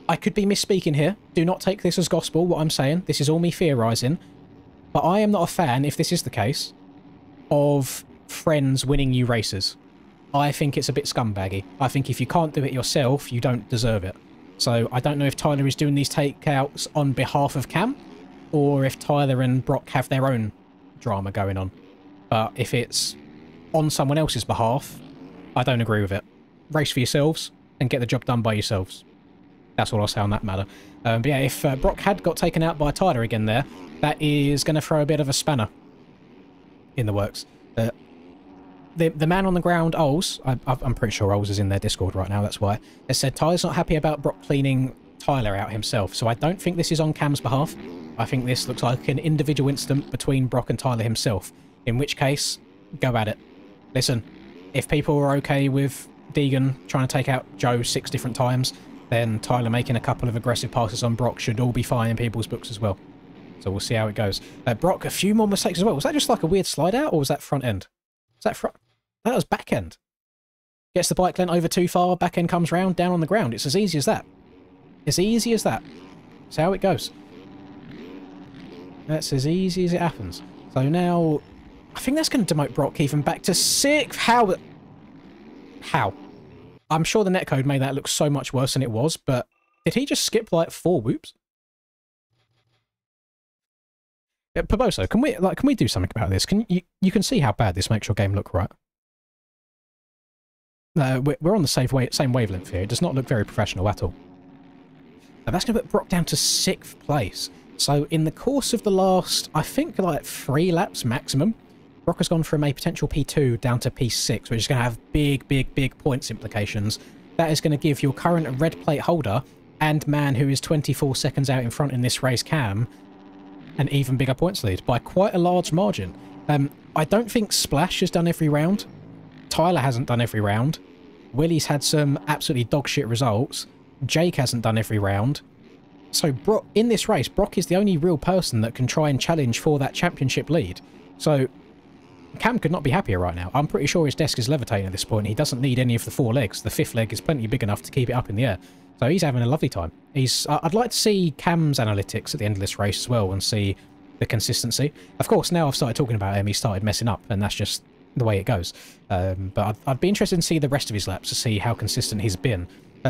I could be misspeaking here. Do not take this as gospel, what I'm saying. This is all me theorising. But I am not a fan, if this is the case, of friends winning you races. I think it's a bit scumbaggy. I think if you can't do it yourself, you don't deserve it. So I don't know if Tyler is doing these takeouts on behalf of Cam, or if Tyler and Brock have their own drama going on. But if it's on someone else's behalf, I don't agree with it. Race for yourselves and get the job done by yourselves. That's all I'll say on that matter. But yeah, if Brock had got taken out by Tyler again there, that is going to throw a bit of a spanner in the works. The man on the ground, Oles, I'm pretty sure Oles is in their Discord right now, that's why, has said Tyler's not happy about Brock cleaning Tyler out himself. So I don't think this is on Cam's behalf. I think this looks like an individual incident between Brock and Tyler himself. In which case, go at it. Listen, if people are okay with Deegan trying to take out Joe 6 different times, then Tyler making a couple of aggressive passes on Brock should all be fine in people's books as well. So we'll see how it goes. Brock, a few more mistakes as well. Was that just like a weird slide out, or was that front end? Was that front? That was back end. Gets the bike lent over too far, back end comes round, down on the ground. It's as easy as that. As easy as that. That's how it goes. That's as easy as it happens. So now, I think that's going to demote Brock even back to 6th. How? How? I'm sure the netcode made that look so much worse than it was, but did he just skip like 4 whoops? Yeah, Paboso, can we do something about this? You can see how bad this makes your game look, right? We're on the same wavelength here. It does not look very professional at all. Now that's going to put Brock down to 6th place. So in the course of the last, I think like 3 laps maximum, Brock has gone from a potential P2 down to P6, which is going to have big points implications. That is going to give your current red plate holder and man who is 24 seconds out in front in this race, Cam, an even bigger points lead by quite a large margin. I don't think Splash has done every round. Tyler hasn't done every round. Willie's had some absolutely dog shit results. Jake hasn't done every round. So Brock, in this race, Brock is the only real person that can try and challenge for that championship lead. So Cam could not be happier right now. I'm pretty sure his desk is levitating at this point. He doesn't need any of the 4 legs. The 5th leg is plenty big enough to keep it up in the air. So he's having a lovely time. I'd like to see Cam's analytics at the end of this race as well and see the consistency. Of course, now I've started talking about him, he started messing up, and that's just the way it goes. But I'd be interested in see the rest of his laps to see how consistent he's been.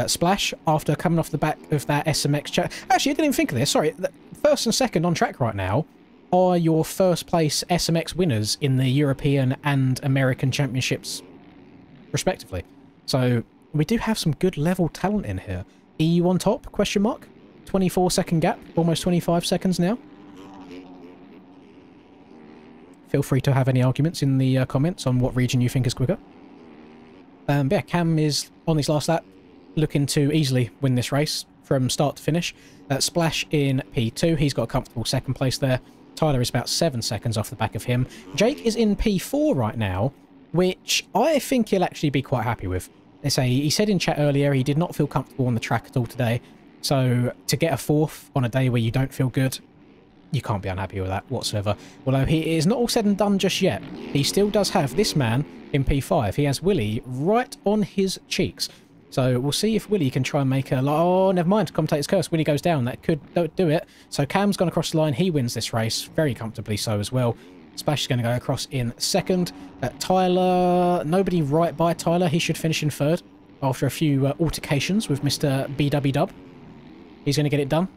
Splash, after coming off the back of that SMX chat. Actually, I didn't even think of this. Sorry. First and second on track right now are your first place SMX winners in the European and American Championships, respectively. So we do have some good level talent in here. EU on top, question mark? 24-second gap, almost 25 seconds now. Feel free to have any arguments in the comments on what region you think is quicker. But yeah, Cam is on his last lap, looking to easily win this race from start to finish. Splash in P2, he's got a comfortable second place there. Tyler is about 7 seconds off the back of him. Jake is in P4 right now, which I think he'll actually be quite happy with. He said in chat earlier he did not feel comfortable on the track at all today. So to get a 4th on a day where you don't feel good, you can't be unhappy with that whatsoever. Although he is not all said and done just yet. He still does have this man in P5. He has Willie right on his cheeks. So we'll see if Willie can try and make a... Oh, never mind. Commentator's curse. Willie goes down. That could do it. So Cam's gone across the line. He wins this race. Very comfortably so as well. Splash is going to go across in second. Tyler... Nobody right by Tyler. He should finish in third after a few altercations with Mr. BW Dub. He's going to get it done.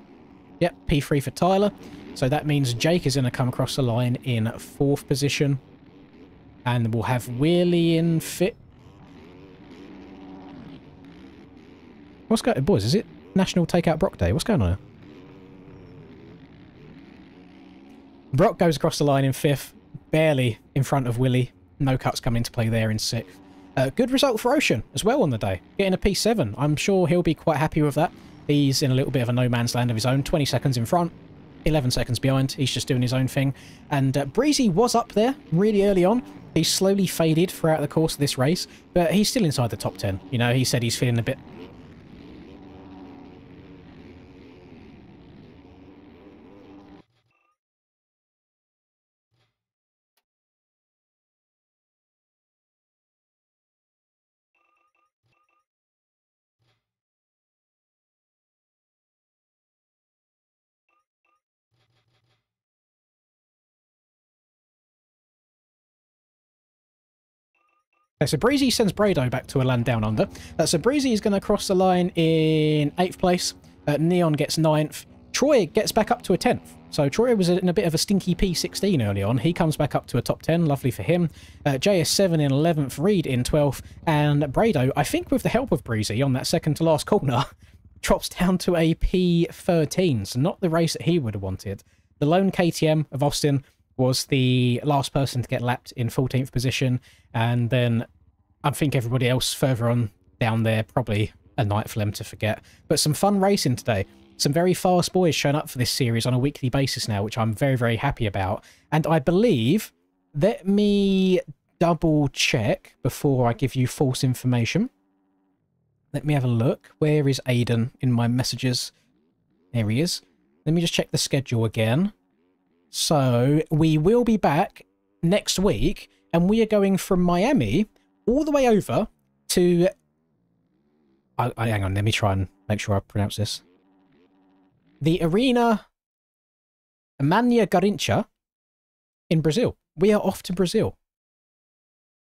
Yep, P3 for Tyler. So that means Jake is going to come across the line in 4th position. And we'll have Willie in 5th. What's going on, boys? Is it National Takeout Brock Day? What's going on here? Brock goes across the line in 5th, barely in front of Willie. No cuts come into play there in 6th. Good result for Ocean as well on the day, getting a P7. I'm sure he'll be quite happy with that. He's in a little bit of a no man's land of his own, 20 seconds in front, 11 seconds behind. He's just doing his own thing. And Breezy was up there really early on. He's slowly faded throughout the course of this race, but he's still inside the top 10. You know, he said he's feeling a bit... So Breezy sends Brado back to a land down under. So Breezy is going to cross the line in 8th place. Neon gets 9th. Troy gets back up to a 10th. So Troy was in a bit of a stinky P16 early on. He comes back up to a top 10. Lovely for him. JS7 in 11th. Reed in 12th. And Brado, I think with the help of Breezy on that second to last corner, drops down to a P13. So not the race that he would have wanted. The lone KTM of Austin was the last person to get lapped in 14th position, and then I think everybody else further on down there, probably a night for them to forget. But some fun racing today. Some very fast boys showing up for this series on a weekly basis now, which I'm very, very happy about. And I believe, let me double check before I give you false information. Let me have a look. Where is Aiden in my messages? There he is. Let me just check the schedule again. So we will be back next week, and we are going from Miami all the way over to... hang on, let me try and make sure I pronounce this. The Arena Amania Garrincha in Brazil. We are off to Brazil.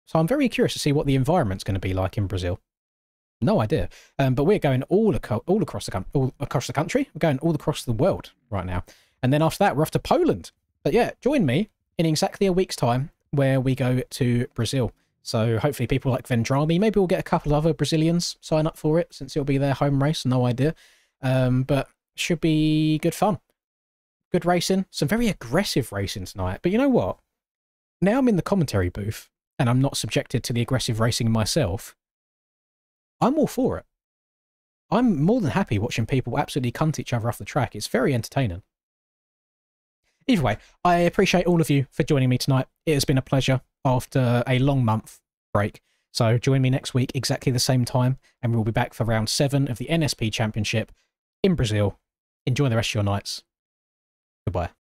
So I'm very curious to see what the environment's going to be like in Brazil. No idea. But we're going all across the country. We're going all across the world right now. And then after that, we're off to Poland. But yeah, join me in exactly a week's time where we go to Brazil. So hopefully people like Vendrami, maybe we'll get a couple of other Brazilians sign up for it since it'll be their home race. No idea. But should be good fun. Good racing. Some very aggressive racing tonight. But you know what? Now I'm in the commentary booth and I'm not subjected to the aggressive racing myself. I'm all for it. I'm more than happy watching people absolutely cunt each other off the track. It's very entertaining. Either way, I appreciate all of you for joining me tonight. It has been a pleasure after a long month break. So join me next week, exactly the same time, and we'll be back for round 7 of the NSP Championship in Brazil. Enjoy the rest of your nights. Goodbye.